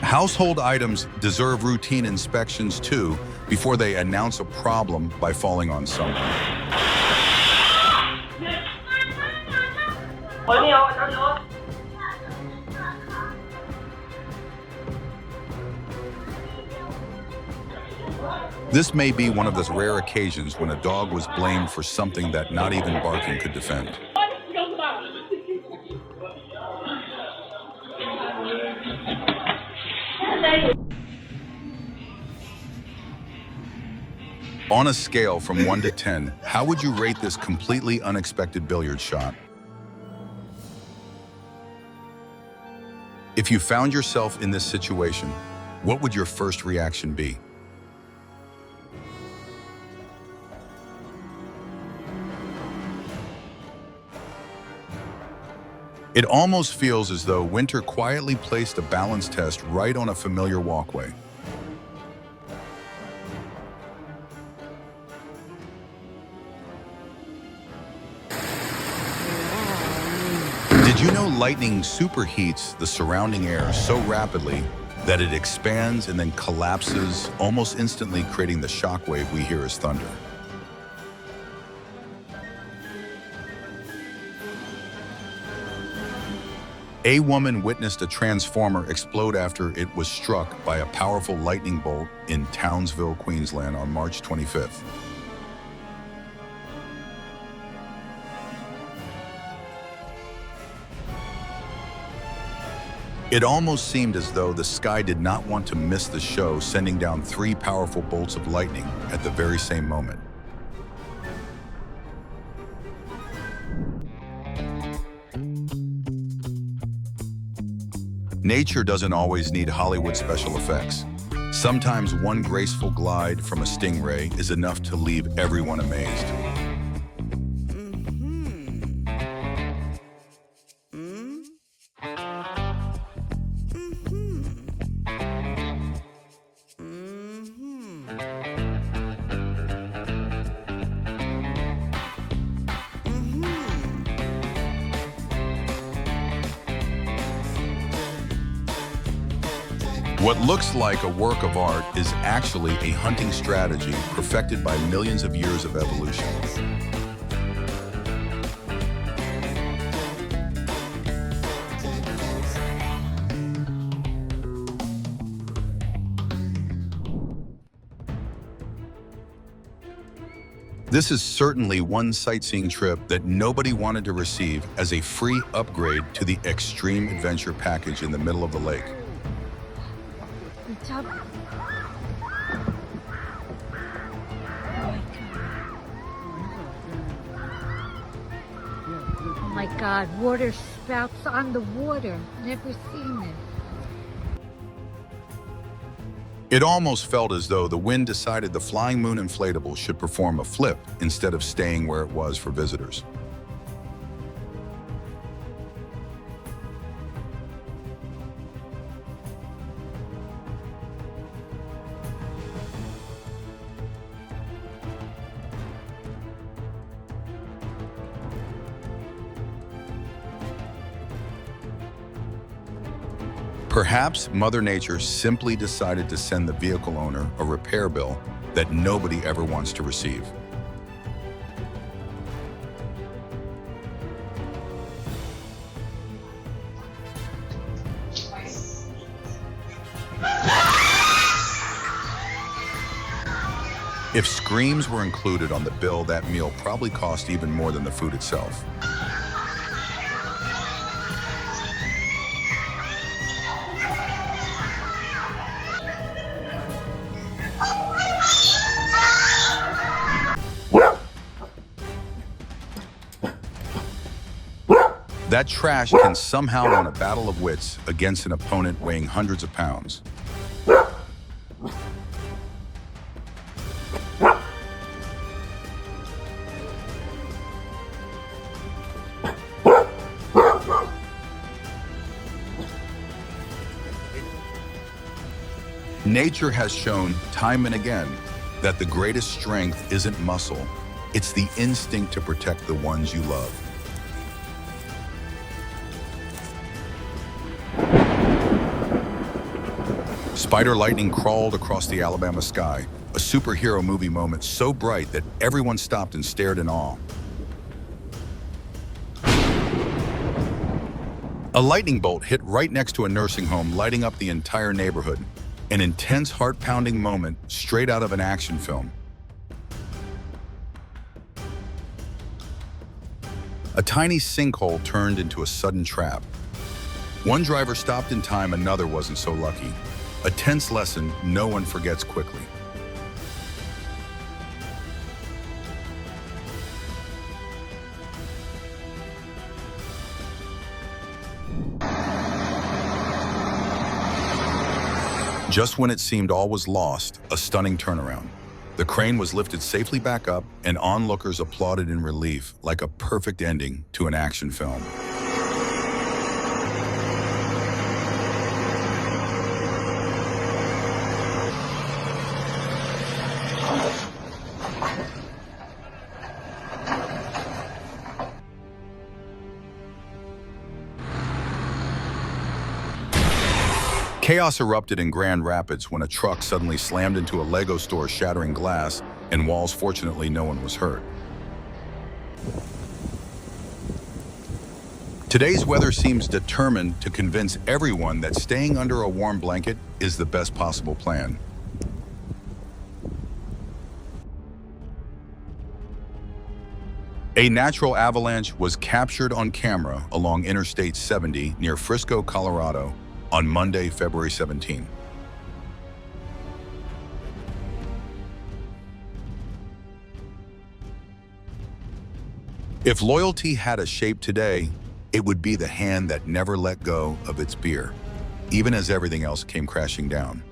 Household items deserve routine inspections too, before they announce a problem by falling on someone. This may be one of those rare occasions when a dog was blamed for something that not even barking could defend. On a scale from 1 to 10, how would you rate this completely unexpected billiard shot? If you found yourself in this situation, what would your first reaction be? It almost feels as though winter quietly placed a balance test right on a familiar walkway. Did you know lightning superheats the surrounding air so rapidly that it expands and then collapses almost instantly, creating the shockwave we hear as thunder? A woman witnessed a transformer explode after it was struck by a powerful lightning bolt in Townsville, Queensland on March 25th. It almost seemed as though the sky did not want to miss the show, sending down 3 powerful bolts of lightning at the very same moment. Nature doesn't always need Hollywood special effects. Sometimes one graceful glide from a stingray is enough to leave everyone amazed. What looks like a work of art is actually a hunting strategy perfected by millions of years of evolution. This is certainly one sightseeing trip that nobody wanted to receive as a free upgrade to the Extreme Adventure package in the middle of the lake. Good job. Oh my God, water spouts on the water. Never seen it. It almost felt as though the wind decided the Flying Moon inflatable should perform a flip instead of staying where it was for visitors. Perhaps Mother Nature simply decided to send the vehicle owner a repair bill that nobody ever wants to receive. If screams were included on the bill, that meal probably cost even more than the food itself. That trash can somehow win a battle of wits against an opponent weighing hundreds of pounds. Nature has shown time and again that the greatest strength isn't muscle, it's the instinct to protect the ones you love. Spider lightning crawled across the Alabama sky, a superhero movie moment so bright that everyone stopped and stared in awe. A lightning bolt hit right next to a nursing home, lighting up the entire neighborhood. An intense, heart-pounding moment straight out of an action film. A tiny sinkhole turned into a sudden trap. One driver stopped in time, another wasn't so lucky. A tense lesson no one forgets quickly. Just when it seemed all was lost, a stunning turnaround. The crane was lifted safely back up, and onlookers applauded in relief, like a perfect ending to an action film. Chaos erupted in Grand Rapids when a truck suddenly slammed into a Lego store, shattering glass and walls. Fortunately, no one was hurt. Today's weather seems determined to convince everyone that staying under a warm blanket is the best possible plan. A natural avalanche was captured on camera along Interstate 70 near Frisco, Colorado, on Monday, February 17. If loyalty had a shape today, it would be the hand that never let go of its beer, even as everything else came crashing down.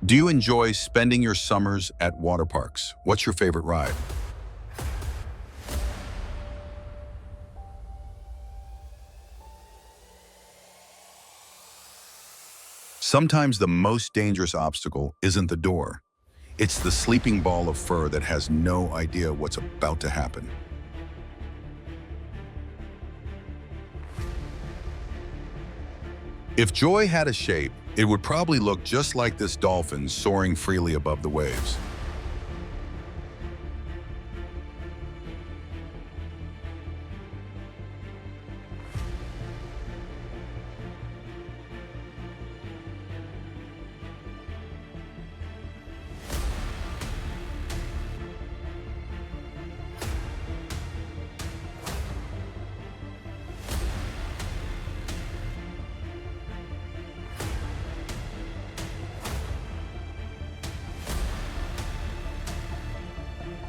Do you enjoy spending your summers at water parks? What's your favorite ride? Sometimes the most dangerous obstacle isn't the door. It's the sleeping ball of fur that has no idea what's about to happen. If joy had a shape, it would probably look just like this dolphin soaring freely above the waves.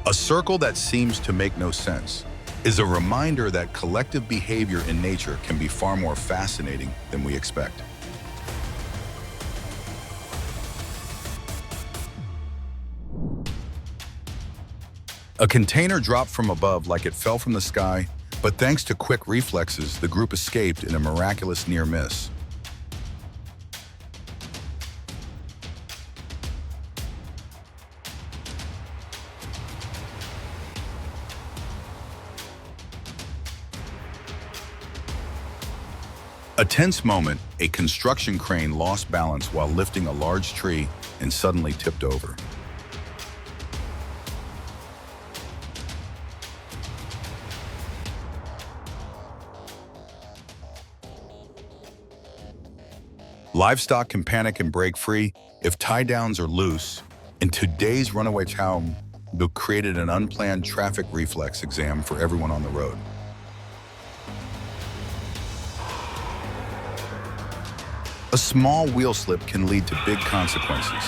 A circle that seems to make no sense is a reminder that collective behavior in nature can be far more fascinating than we expect. A container dropped from above like it fell from the sky, but thanks to quick reflexes, the group escaped in a miraculous near miss. A tense moment, a construction crane lost balance while lifting a large tree and suddenly tipped over. Livestock can panic and break free if tie downs are loose. In today's runaway town, they created an unplanned traffic reflex exam for everyone on the road. A small wheel slip can lead to big consequences.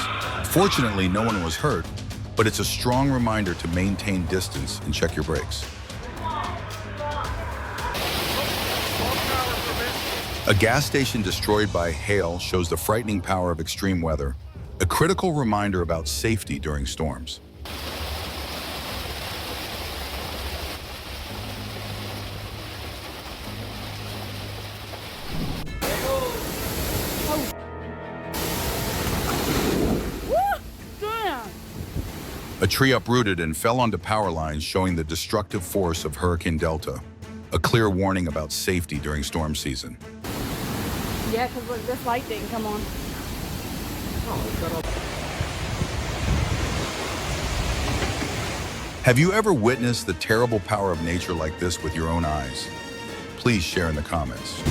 Fortunately, no one was hurt, but it's a strong reminder to maintain distance and check your brakes. A gas station destroyed by hail shows the frightening power of extreme weather, a critical reminder about safety during storms. A tree uprooted and fell onto power lines, showing the destructive force of Hurricane Delta, a clear warning about safety during storm season. Yeah, because this light didn't come on. Have you ever witnessed the terrible power of nature like this with your own eyes? Please share in the comments.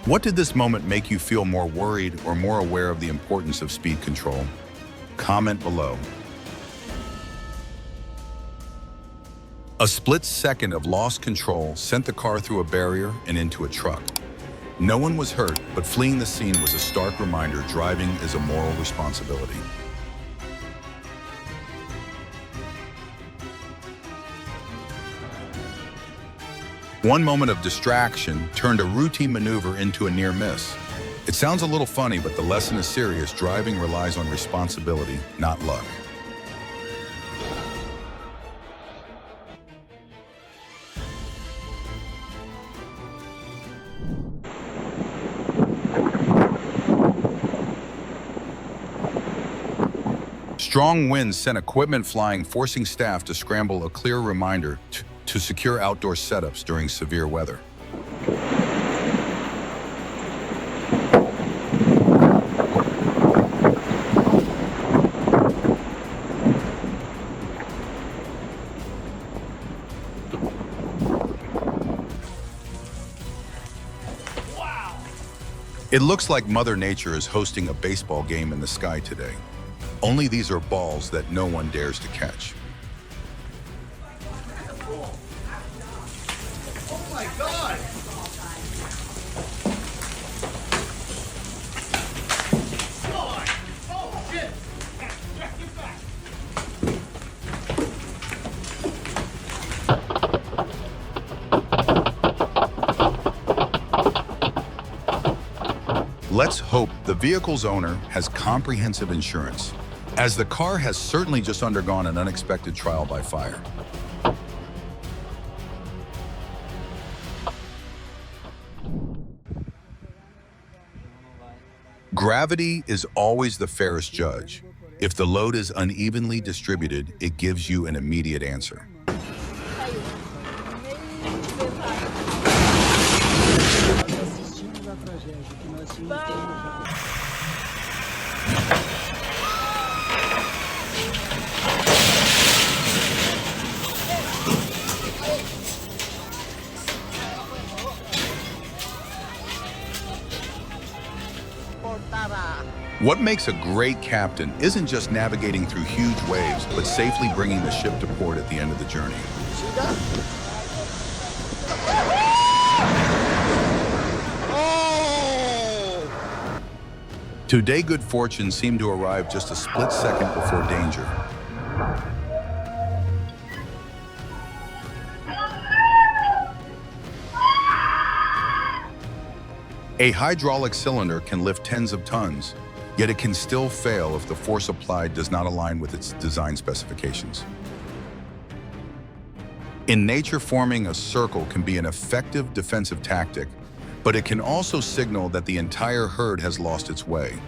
What did this moment make you feel more worried or more aware of the importance of speed control? Comment below. A split second of lost control sent the car through a barrier and into a truck. No one was hurt, but fleeing the scene was a stark reminder driving is a moral responsibility. One moment of distraction turned a routine maneuver into a near miss. It sounds a little funny, but the lesson is serious. Driving relies on responsibility, not luck. Strong winds sent equipment flying, forcing staff to scramble, a clear reminder to secure outdoor setups during severe weather. Wow! It looks like Mother Nature is hosting a baseball game in the sky today. Only these are balls that no one dares to catch. Oh my God! God! Oh shit! Get back! Let's hope the vehicle's owner has comprehensive insurance, as the car has certainly just undergone an unexpected trial by fire. Gravity is always the fairest judge. If the load is unevenly distributed, it gives you an immediate answer. What makes a great captain isn't just navigating through huge waves, but safely bringing the ship to port at the end of the journey. Today, good fortune seemed to arrive just a split second before danger. A hydraulic cylinder can lift tens of tons, yet it can still fail if the force applied does not align with its design specifications. In nature, forming a circle can be an effective defensive tactic, but it can also signal that the entire herd has lost its way.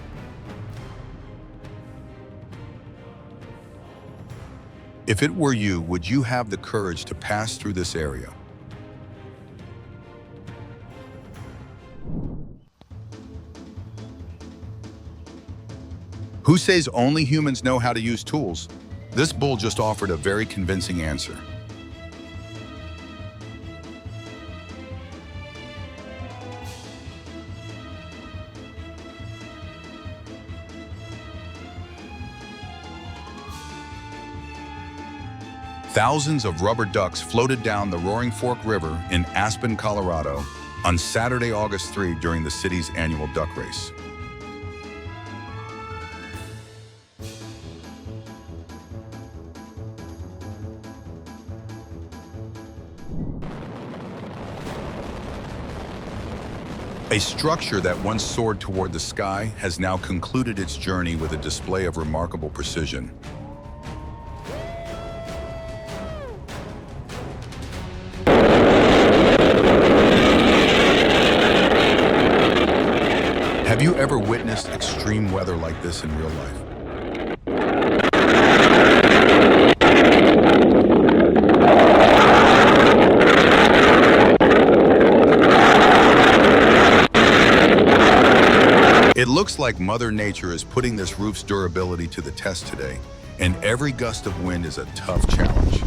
If it were you, would you have the courage to pass through this area? Who says only humans know how to use tools? This bull just offered a very convincing answer. Thousands of rubber ducks floated down the Roaring Fork River in Aspen, Colorado on Saturday, August 3 during the city's annual duck race. A structure that once soared toward the sky has now concluded its journey with a display of remarkable precision. Have you ever witnessed extreme weather like this in real life? It looks like Mother Nature is putting this roof's durability to the test today, and every gust of wind is a tough challenge.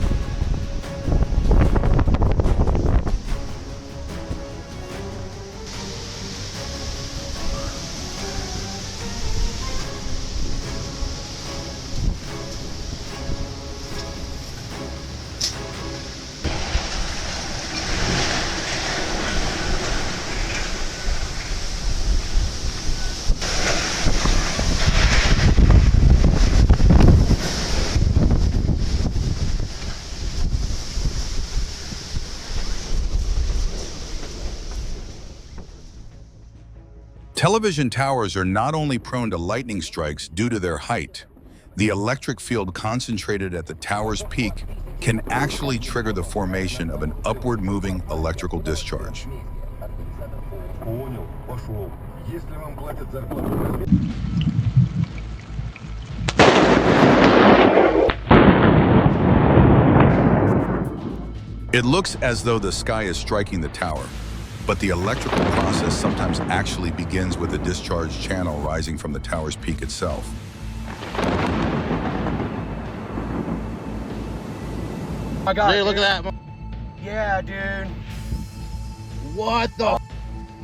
Television towers are not only prone to lightning strikes due to their height, the electric field concentrated at the tower's peak can actually trigger the formation of an upward-moving electrical discharge. It looks as though the sky is striking the tower, but the electrical process sometimes actually begins with a discharge channel rising from the tower's peak itself. I got Dude, it, look dude. at that. Yeah, dude. What the?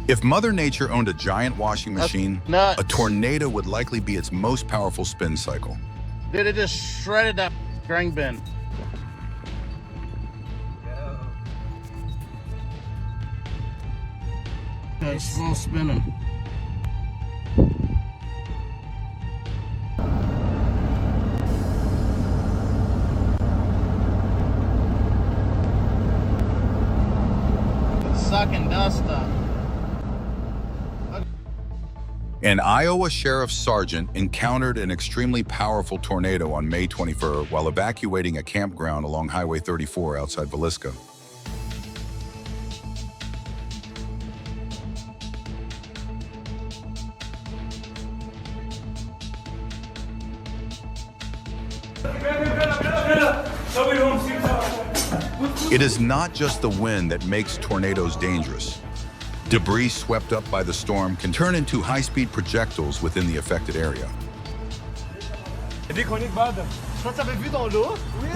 If Mother Nature owned a giant washing machine, nuts. a tornado would likely be its most powerful spin cycle. Dude, it just shredded that grain bin. Yeah, it's still spinning. It's sucking dust up. An Iowa sheriff's sergeant encountered an extremely powerful tornado on May 24 while evacuating a campground along Highway 34 outside Villisca. It is not just the wind that makes tornadoes dangerous. Debris swept up by the storm can turn into high-speed projectiles within the affected area. Toi, t'avais vu dans l'eau? Oui.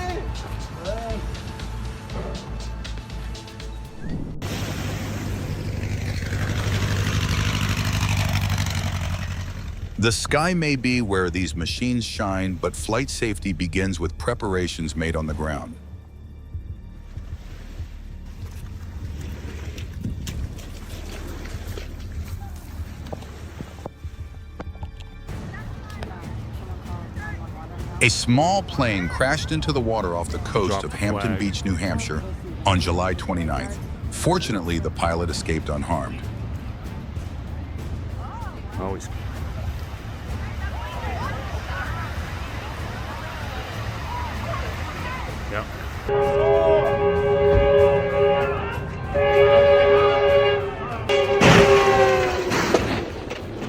The sky may be where these machines shine, but flight safety begins with preparations made on the ground. A small plane crashed into the water off the coast of Hampton Beach, New Hampshire on July 29th. Fortunately, the pilot escaped unharmed. Always. Yep.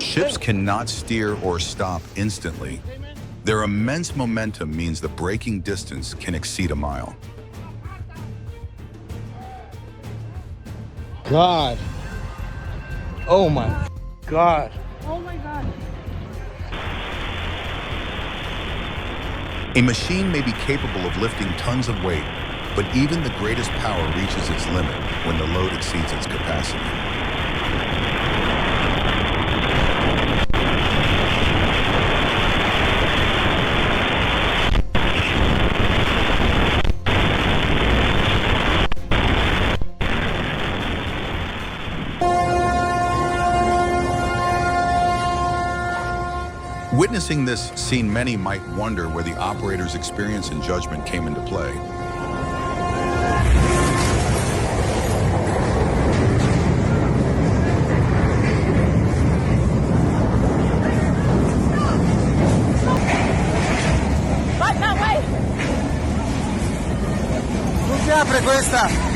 Ships cannot steer or stop instantly. Their immense momentum means the braking distance can exceed a mile. God. Oh my God. Oh my God. A machine may be capable of lifting tons of weight, but even the greatest power reaches its limit when the load exceeds its capacity. Witnessing this scene, many might wonder where the operator's experience and judgment came into play. Right that way. Non si apre questa.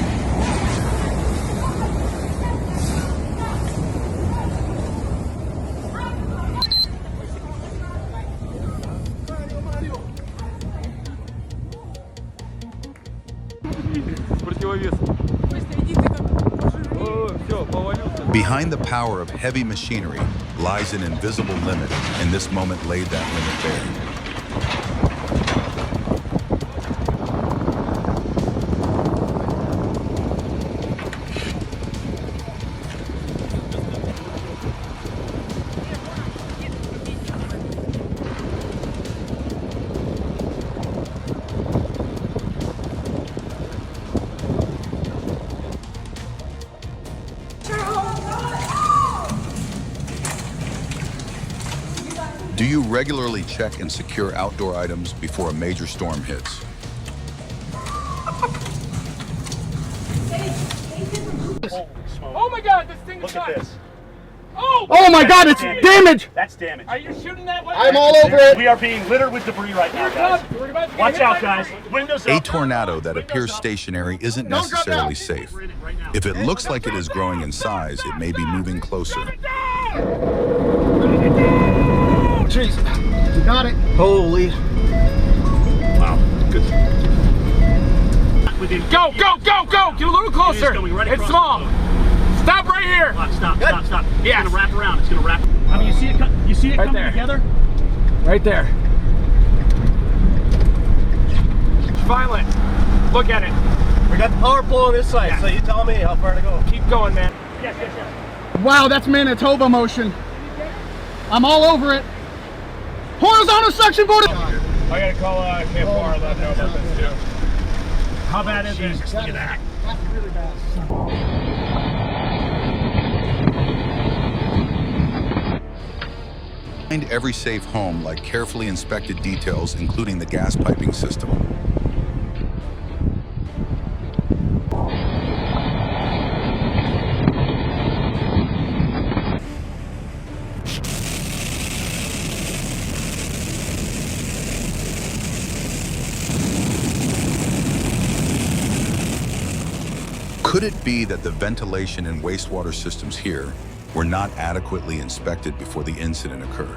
Behind the power of heavy machinery lies an invisible limit, and this moment laid that limit bare. Do you regularly check and secure outdoor items before a major storm hits? Oh my God, this thing is shot. Oh my God, it's damaged. That's damage. Are you shooting that way? I'm all over it. We are being littered with debris right now, guys. Watch out, guys. Windows A up. tornado that appears stationary isn't necessarily safe. If it looks like it is growing in size, it may be moving closer. Jeez. You got it. Holy. Wow. Good. Go, go, go, go! Get a little closer. It's small. Stop right here. Stop. It's Yes. gonna wrap around. It's gonna wrap. I mean, you see it Right coming there. together? Right there. Violent. Look at it. We got the power pole on this side, so you tell me how far to go. Keep going, man. Yes. Wow, that's Manitoba motion. I'm all over it. Horizontal suction board. I gotta call Camp Bar and let them know about this too. How bad is this? Look at that. That's really bad. Find every safe home like carefully inspected details, including the gas piping system. Could it be that the ventilation and wastewater systems here were not adequately inspected before the incident occurred?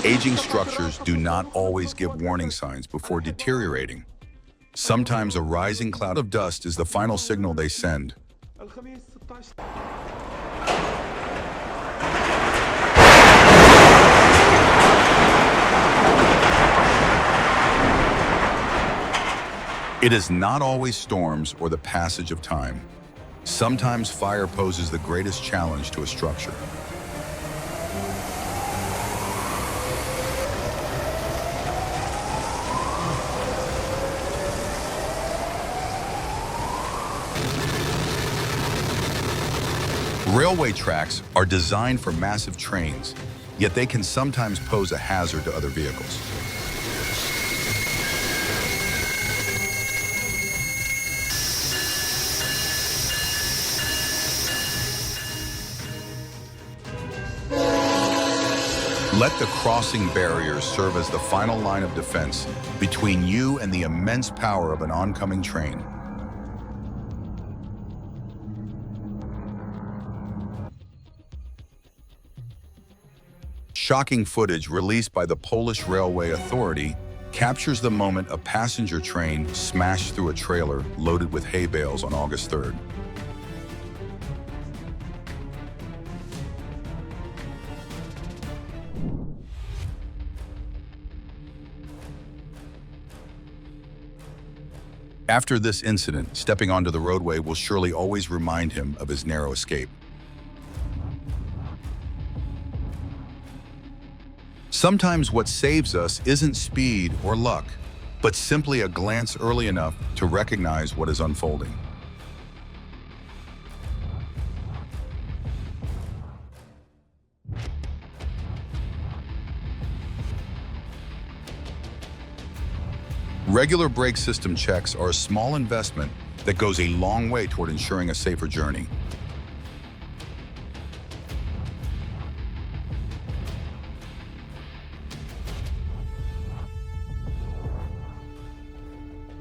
Aging structures do not always give warning signs before deteriorating. Sometimes a rising cloud of dust is the final signal they send. It is not always storms or the passage of time. Sometimes fire poses the greatest challenge to a structure. Railway tracks are designed for massive trains, yet they can sometimes pose a hazard to other vehicles. Let the crossing barriers serve as the final line of defense between you and the immense power of an oncoming train. Shocking footage released by the Polish Railway Authority captures the moment a passenger train smashed through a trailer loaded with hay bales on August 3rd. After this incident, stepping onto the roadway will surely always remind him of his narrow escape. Sometimes what saves us isn't speed or luck, but simply a glance early enough to recognize what is unfolding. Regular brake system checks are a small investment that goes a long way toward ensuring a safer journey.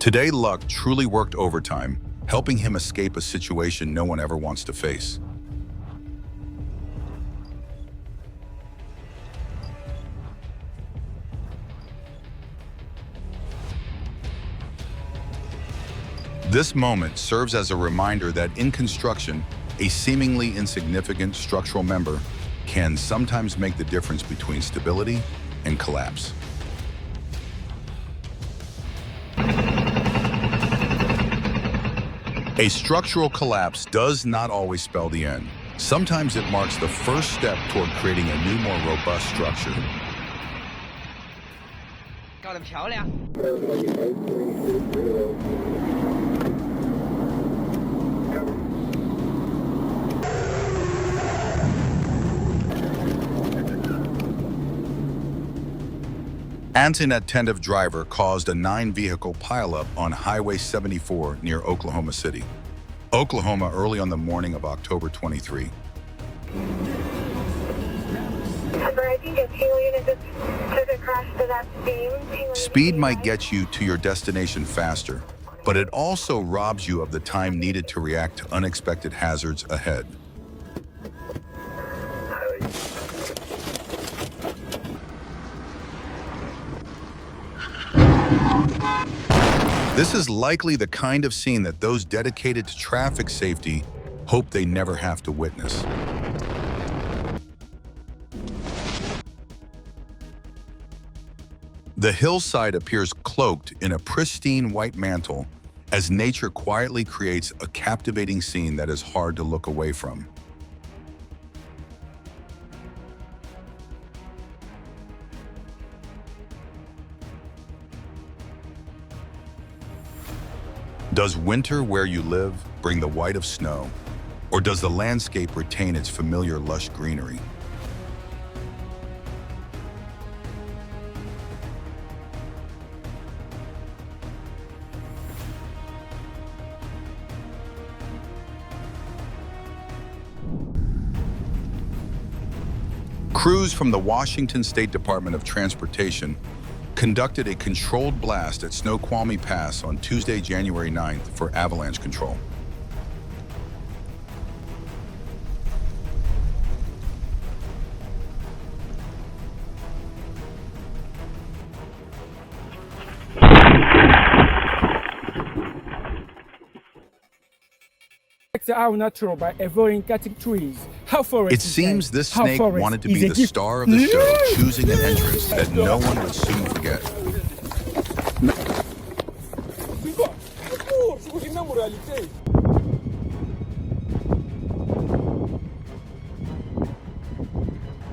Today, luck truly worked overtime, helping him escape a situation no one ever wants to face. This moment serves as a reminder that in construction, a seemingly insignificant structural member can sometimes make the difference between stability and collapse. A structural collapse does not always spell the end. Sometimes it marks the first step toward creating a new, more robust structure. 搞得漂亮。 An inattentive driver caused a 9-vehicle pileup on Highway 74 near Oklahoma City, Oklahoma, early on the morning of October 23. Speed might get you to your destination faster, but it also robs you of the time needed to react to unexpected hazards ahead. This is likely the kind of scene that those dedicated to traffic safety hope they never have to witness. The hillside appears cloaked in a pristine white mantle as nature quietly creates a captivating scene that is hard to look away from. Does winter where you live bring the white of snow, or does the landscape retain its familiar lush greenery? Crews from the Washington State Department of Transportation conducted a controlled blast at Snoqualmie Pass on Tuesday, January 9th for avalanche control. protect our natural by avoiding cutting trees. How forest It is seems safe. this How snake forest wanted to is be a the gift. star of the show, choosing an entrance that no one would soon forget.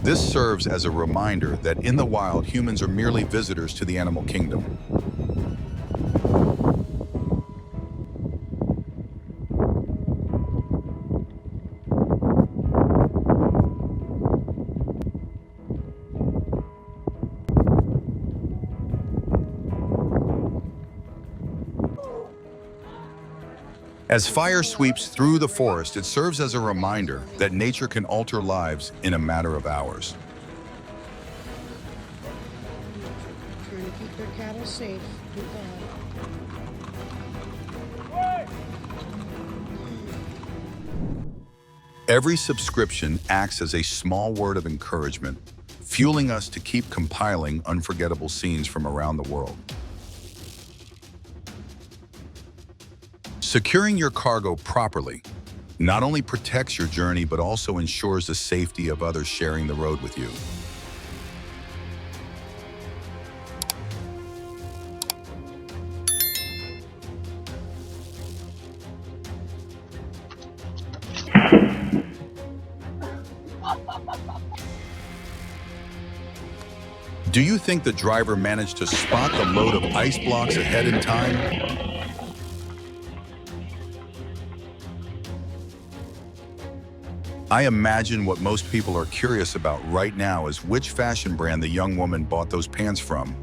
This serves as a reminder that in the wild, humans are merely visitors to the animal kingdom. As fire sweeps through the forest, it serves as a reminder that nature can alter lives in a matter of hours. Trying to keep their cattle safe. Too bad. Every subscription acts as a small word of encouragement, fueling us to keep compiling unforgettable scenes from around the world. Securing your cargo properly not only protects your journey, but also ensures the safety of others sharing the road with you. Do you think the driver managed to spot the load of ice blocks ahead in time? I imagine what most people are curious about right now is which fashion brand the young woman bought those pants from.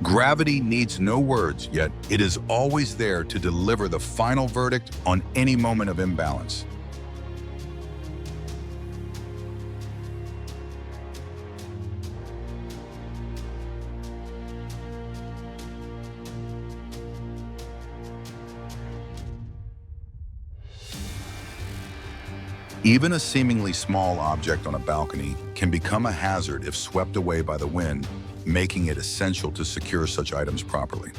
Gravity needs no words, yet it is always there to deliver the final verdict on any moment of imbalance. Even a seemingly small object on a balcony can become a hazard if swept away by the wind, making it essential to secure such items properly.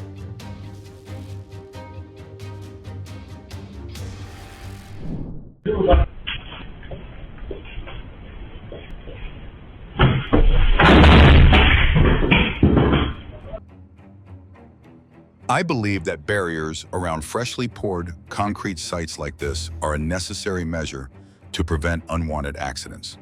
I believe that barriers around freshly poured concrete sites like this are a necessary measure to prevent unwanted accidents.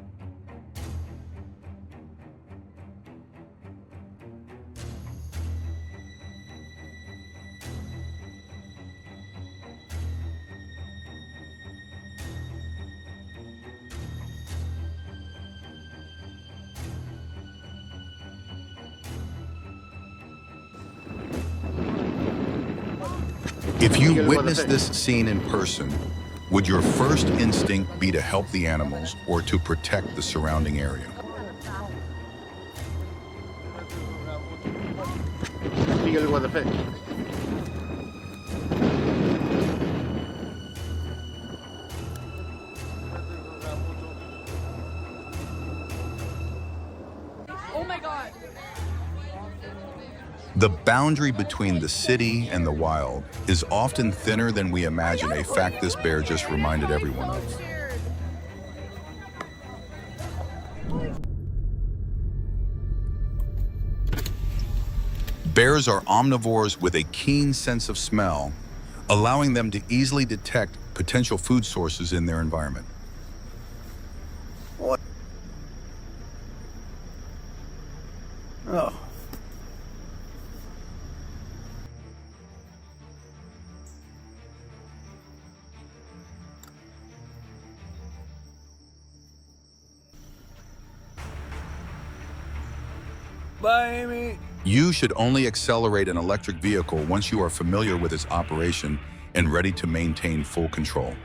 If you witness this scene in person, would your first instinct be to help the animals or to protect the surrounding area? Oh my God. The boundary between the city and the wild is often thinner than we imagine, a fact this bear just reminded everyone of. Bears are omnivores with a keen sense of smell, allowing them to easily detect potential food sources in their environment. Oh. Bye, Amy. You should only accelerate an electric vehicle once you are familiar with its operation and ready to maintain full control.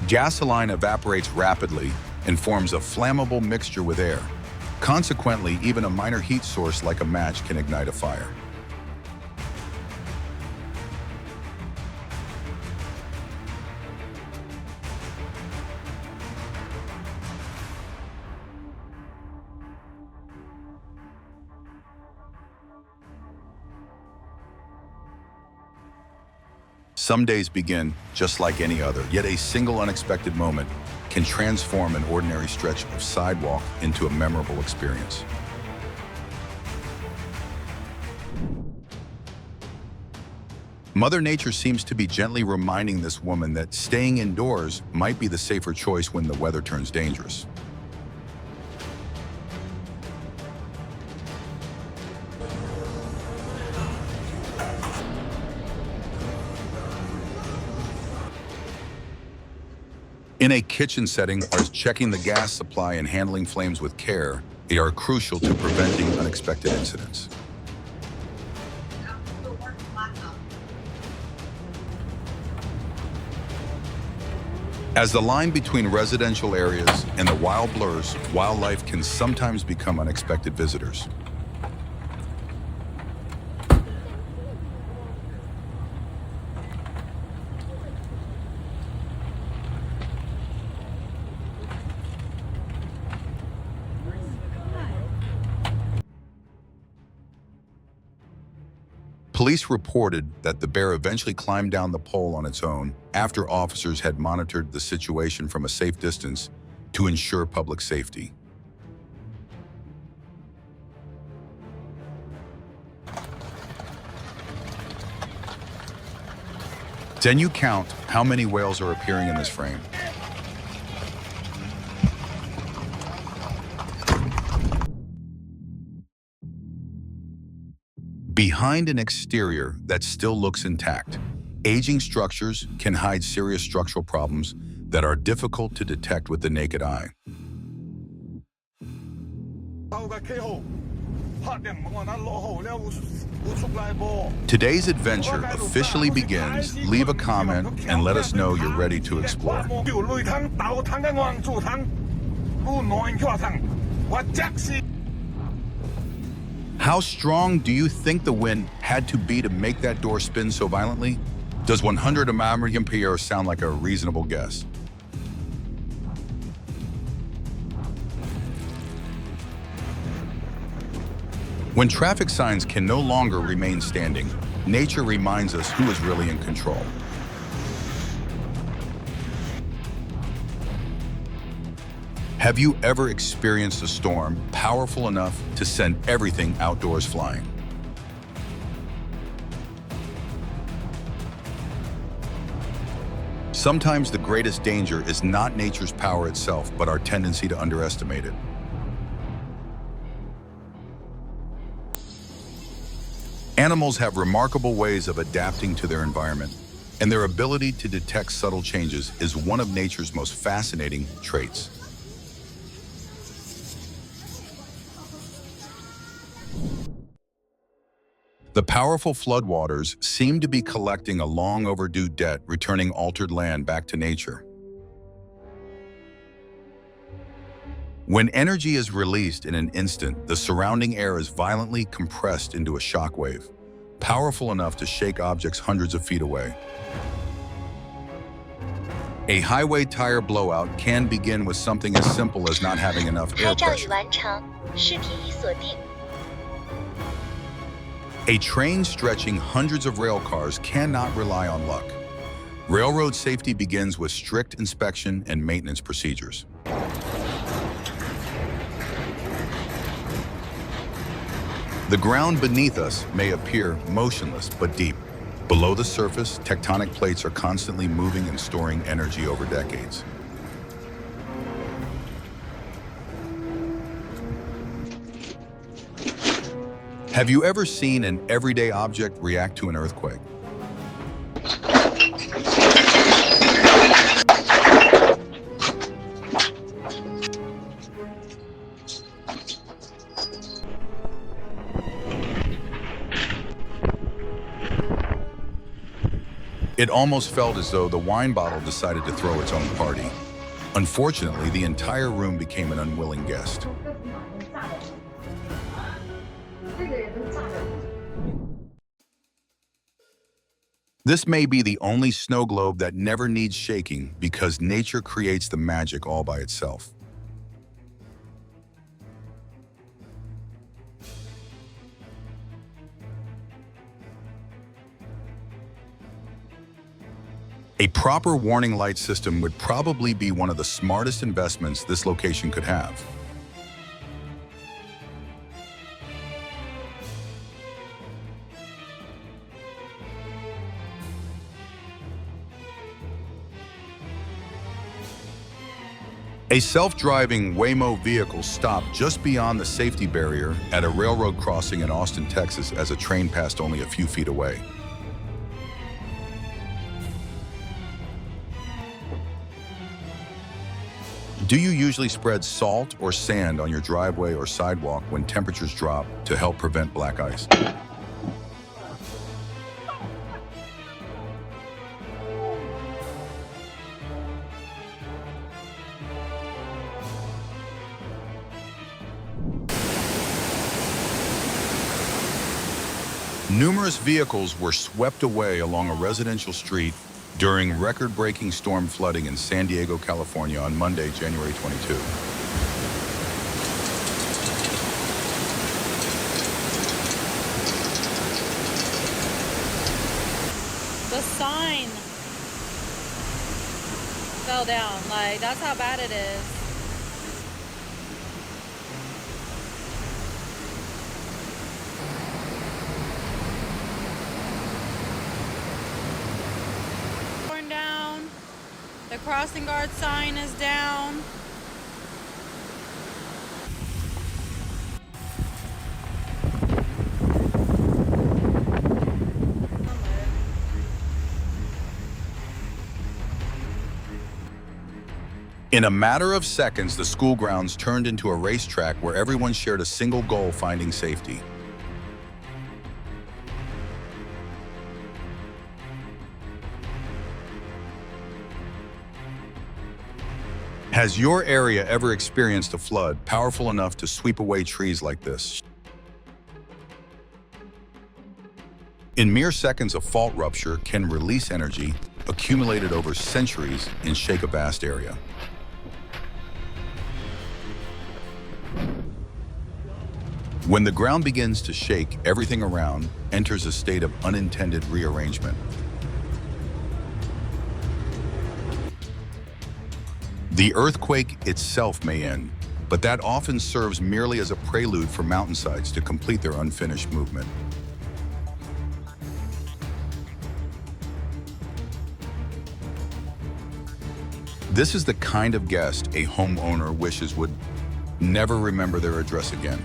Gasoline evaporates rapidly and forms a flammable mixture with air. Consequently, even a minor heat source like a match can ignite a fire. Some days begin just like any other, yet a single unexpected moment can transform an ordinary stretch of sidewalk into a memorable experience. Mother Nature seems to be gently reminding this woman that staying indoors might be the safer choice when the weather turns dangerous. In a kitchen setting, checking the gas supply and handling flames with care are crucial to preventing unexpected incidents. As the line between residential areas and the wild blurs, wildlife can sometimes become unexpected visitors. Police reported that the bear eventually climbed down the pole on its own after officers had monitored the situation from a safe distance to ensure public safety. Can you count how many whales are appearing in this frame? Behind an exterior that still looks intact, aging structures can hide serious structural problems that are difficult to detect with the naked eye. Today's adventure officially begins. Leave a comment and let us know you're ready to explore. How strong do you think the wind had to be to make that door spin so violently? Does 100 mph sound like a reasonable guess? When traffic signs can no longer remain standing, nature reminds us who is really in control. Have you ever experienced a storm powerful enough to send everything outdoors flying? Sometimes the greatest danger is not nature's power itself, but our tendency to underestimate it. Animals have remarkable ways of adapting to their environment, and their ability to detect subtle changes is one of nature's most fascinating traits. The powerful floodwaters seem to be collecting a long overdue debt, returning altered land back to nature. When energy is released in an instant, the surrounding air is violently compressed into a shockwave, powerful enough to shake objects hundreds of feet away. A highway tire blowout can begin with something as simple as not having enough air pressure. A train stretching hundreds of rail cars cannot rely on luck. Railroad safety begins with strict inspection and maintenance procedures. The ground beneath us may appear motionless but deep. Below the surface, tectonic plates are constantly moving and storing energy over decades. Have you ever seen an everyday object react to an earthquake? It almost felt as though the wine bottle decided to throw its own party. Unfortunately, the entire room became an unwilling guest. This may be the only snow globe that never needs shaking because nature creates the magic all by itself. A proper warning light system would probably be one of the smartest investments this location could have. A self-driving Waymo vehicle stopped just beyond the safety barrier at a railroad crossing in Austin, Texas, as a train passed only a few feet away. Do you usually spread salt or sand on your driveway or sidewalk when temperatures drop to help prevent black ice? Numerous vehicles were swept away along a residential street during record-breaking storm flooding in San Diego, California on Monday, January 22. The sign fell down. Like, that's how bad it is. Down. The crossing guard sign is down. In a matter of seconds, the school grounds turned into a racetrack where everyone shared a single goal: finding safety. Has your area ever experienced a flood powerful enough to sweep away trees like this? In mere seconds, a fault rupture can release energy accumulated over centuries and shake a vast area. When the ground begins to shake, everything around enters a state of unintended rearrangement. The earthquake itself may end, but that often serves merely as a prelude for mountainsides to complete their unfinished movement. This is the kind of guest a homeowner wishes would never remember their address again.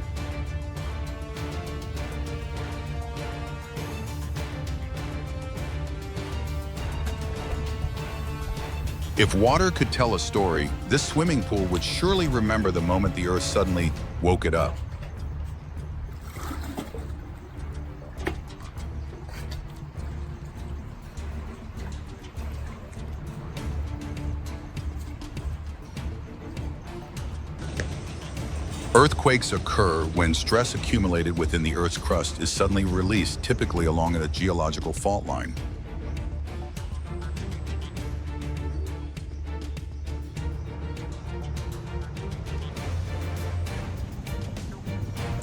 If water could tell a story, this swimming pool would surely remember the moment the earth suddenly woke it up. Earthquakes occur when stress accumulated within the Earth's crust is suddenly released, typically along a geological fault line.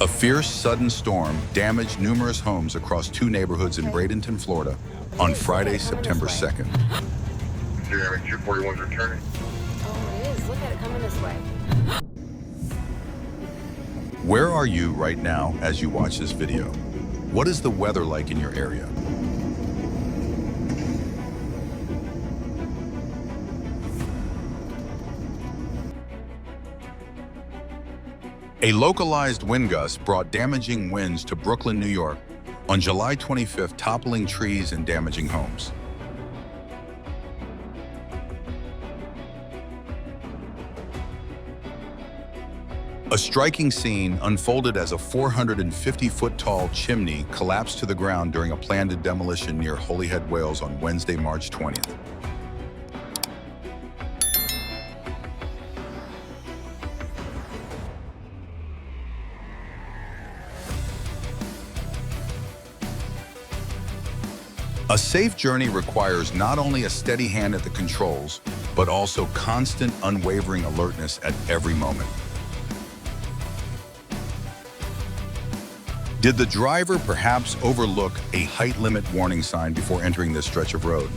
A fierce, sudden storm damaged numerous homes across two neighborhoods in Bradenton, Florida, on Friday, September 2nd. Jeremy 241's returning. Oh, it is. Look at it coming this way. Where are you right now as you watch this video? What is the weather like in your area? A localized wind gust brought damaging winds to Brooklyn, New York on July 25th, toppling trees and damaging homes. A striking scene unfolded as a 450-foot-tall chimney collapsed to the ground during a planned demolition near Holyhead, Wales on Wednesday, March 20th. A safe journey requires not only a steady hand at the controls, but also constant, unwavering alertness at every moment. Did the driver perhaps overlook a height limit warning sign before entering this stretch of road?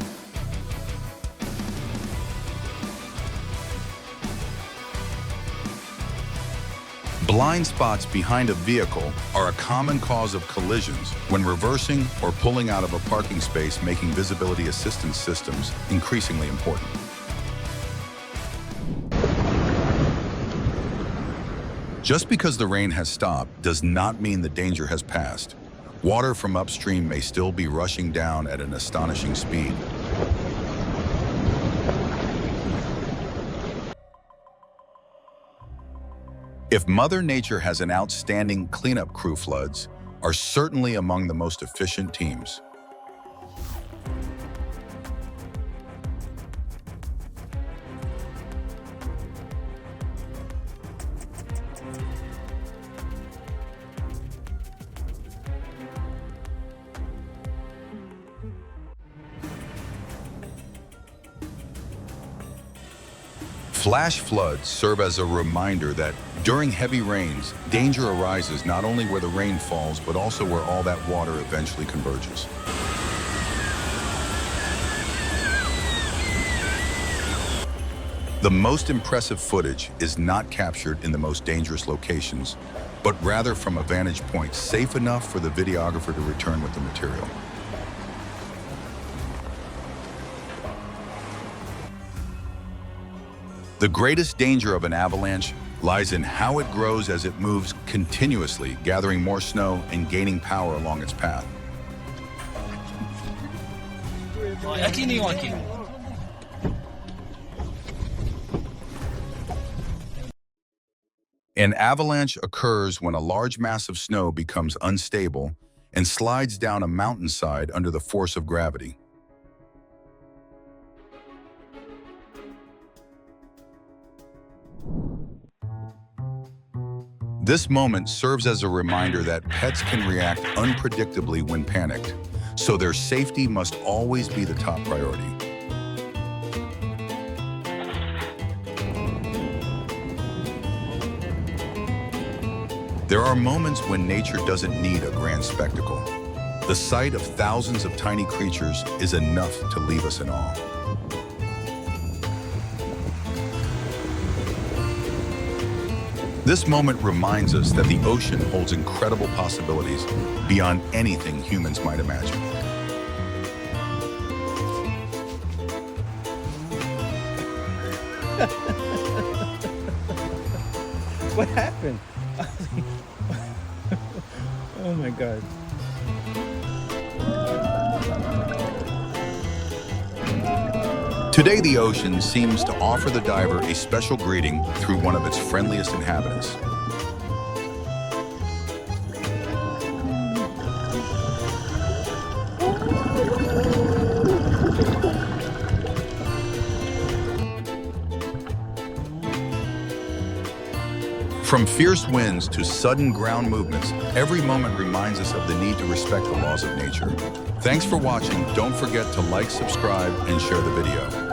Blind spots behind a vehicle are a common cause of collisions when reversing or pulling out of a parking space, making visibility assistance systems increasingly important. Just because the rain has stopped does not mean the danger has passed. Water from upstream may still be rushing down at an astonishing speed. If Mother Nature has an outstanding cleanup crew, floods are certainly among the most efficient teams. Flash floods serve as a reminder that during heavy rains, danger arises not only where the rain falls, but also where all that water eventually converges. The most impressive footage is not captured in the most dangerous locations, but rather from a vantage point safe enough for the videographer to return with the material. The greatest danger of an avalanche lies in how it grows as it moves continuously, gathering more snow and gaining power along its path. An avalanche occurs when a large mass of snow becomes unstable and slides down a mountainside under the force of gravity. This moment serves as a reminder that pets can react unpredictably when panicked, so their safety must always be the top priority. There are moments when nature doesn't need a grand spectacle. The sight of thousands of tiny creatures is enough to leave us in awe. This moment reminds us that the ocean holds incredible possibilities beyond anything humans might imagine. What happened? Oh my God. Today, the ocean seems to offer the diver a special greeting through one of its friendliest inhabitants. From fierce winds to sudden ground movements, every moment reminds us of the need to respect the laws of nature. Thanks for watching. Don't forget to like, subscribe, and share the video.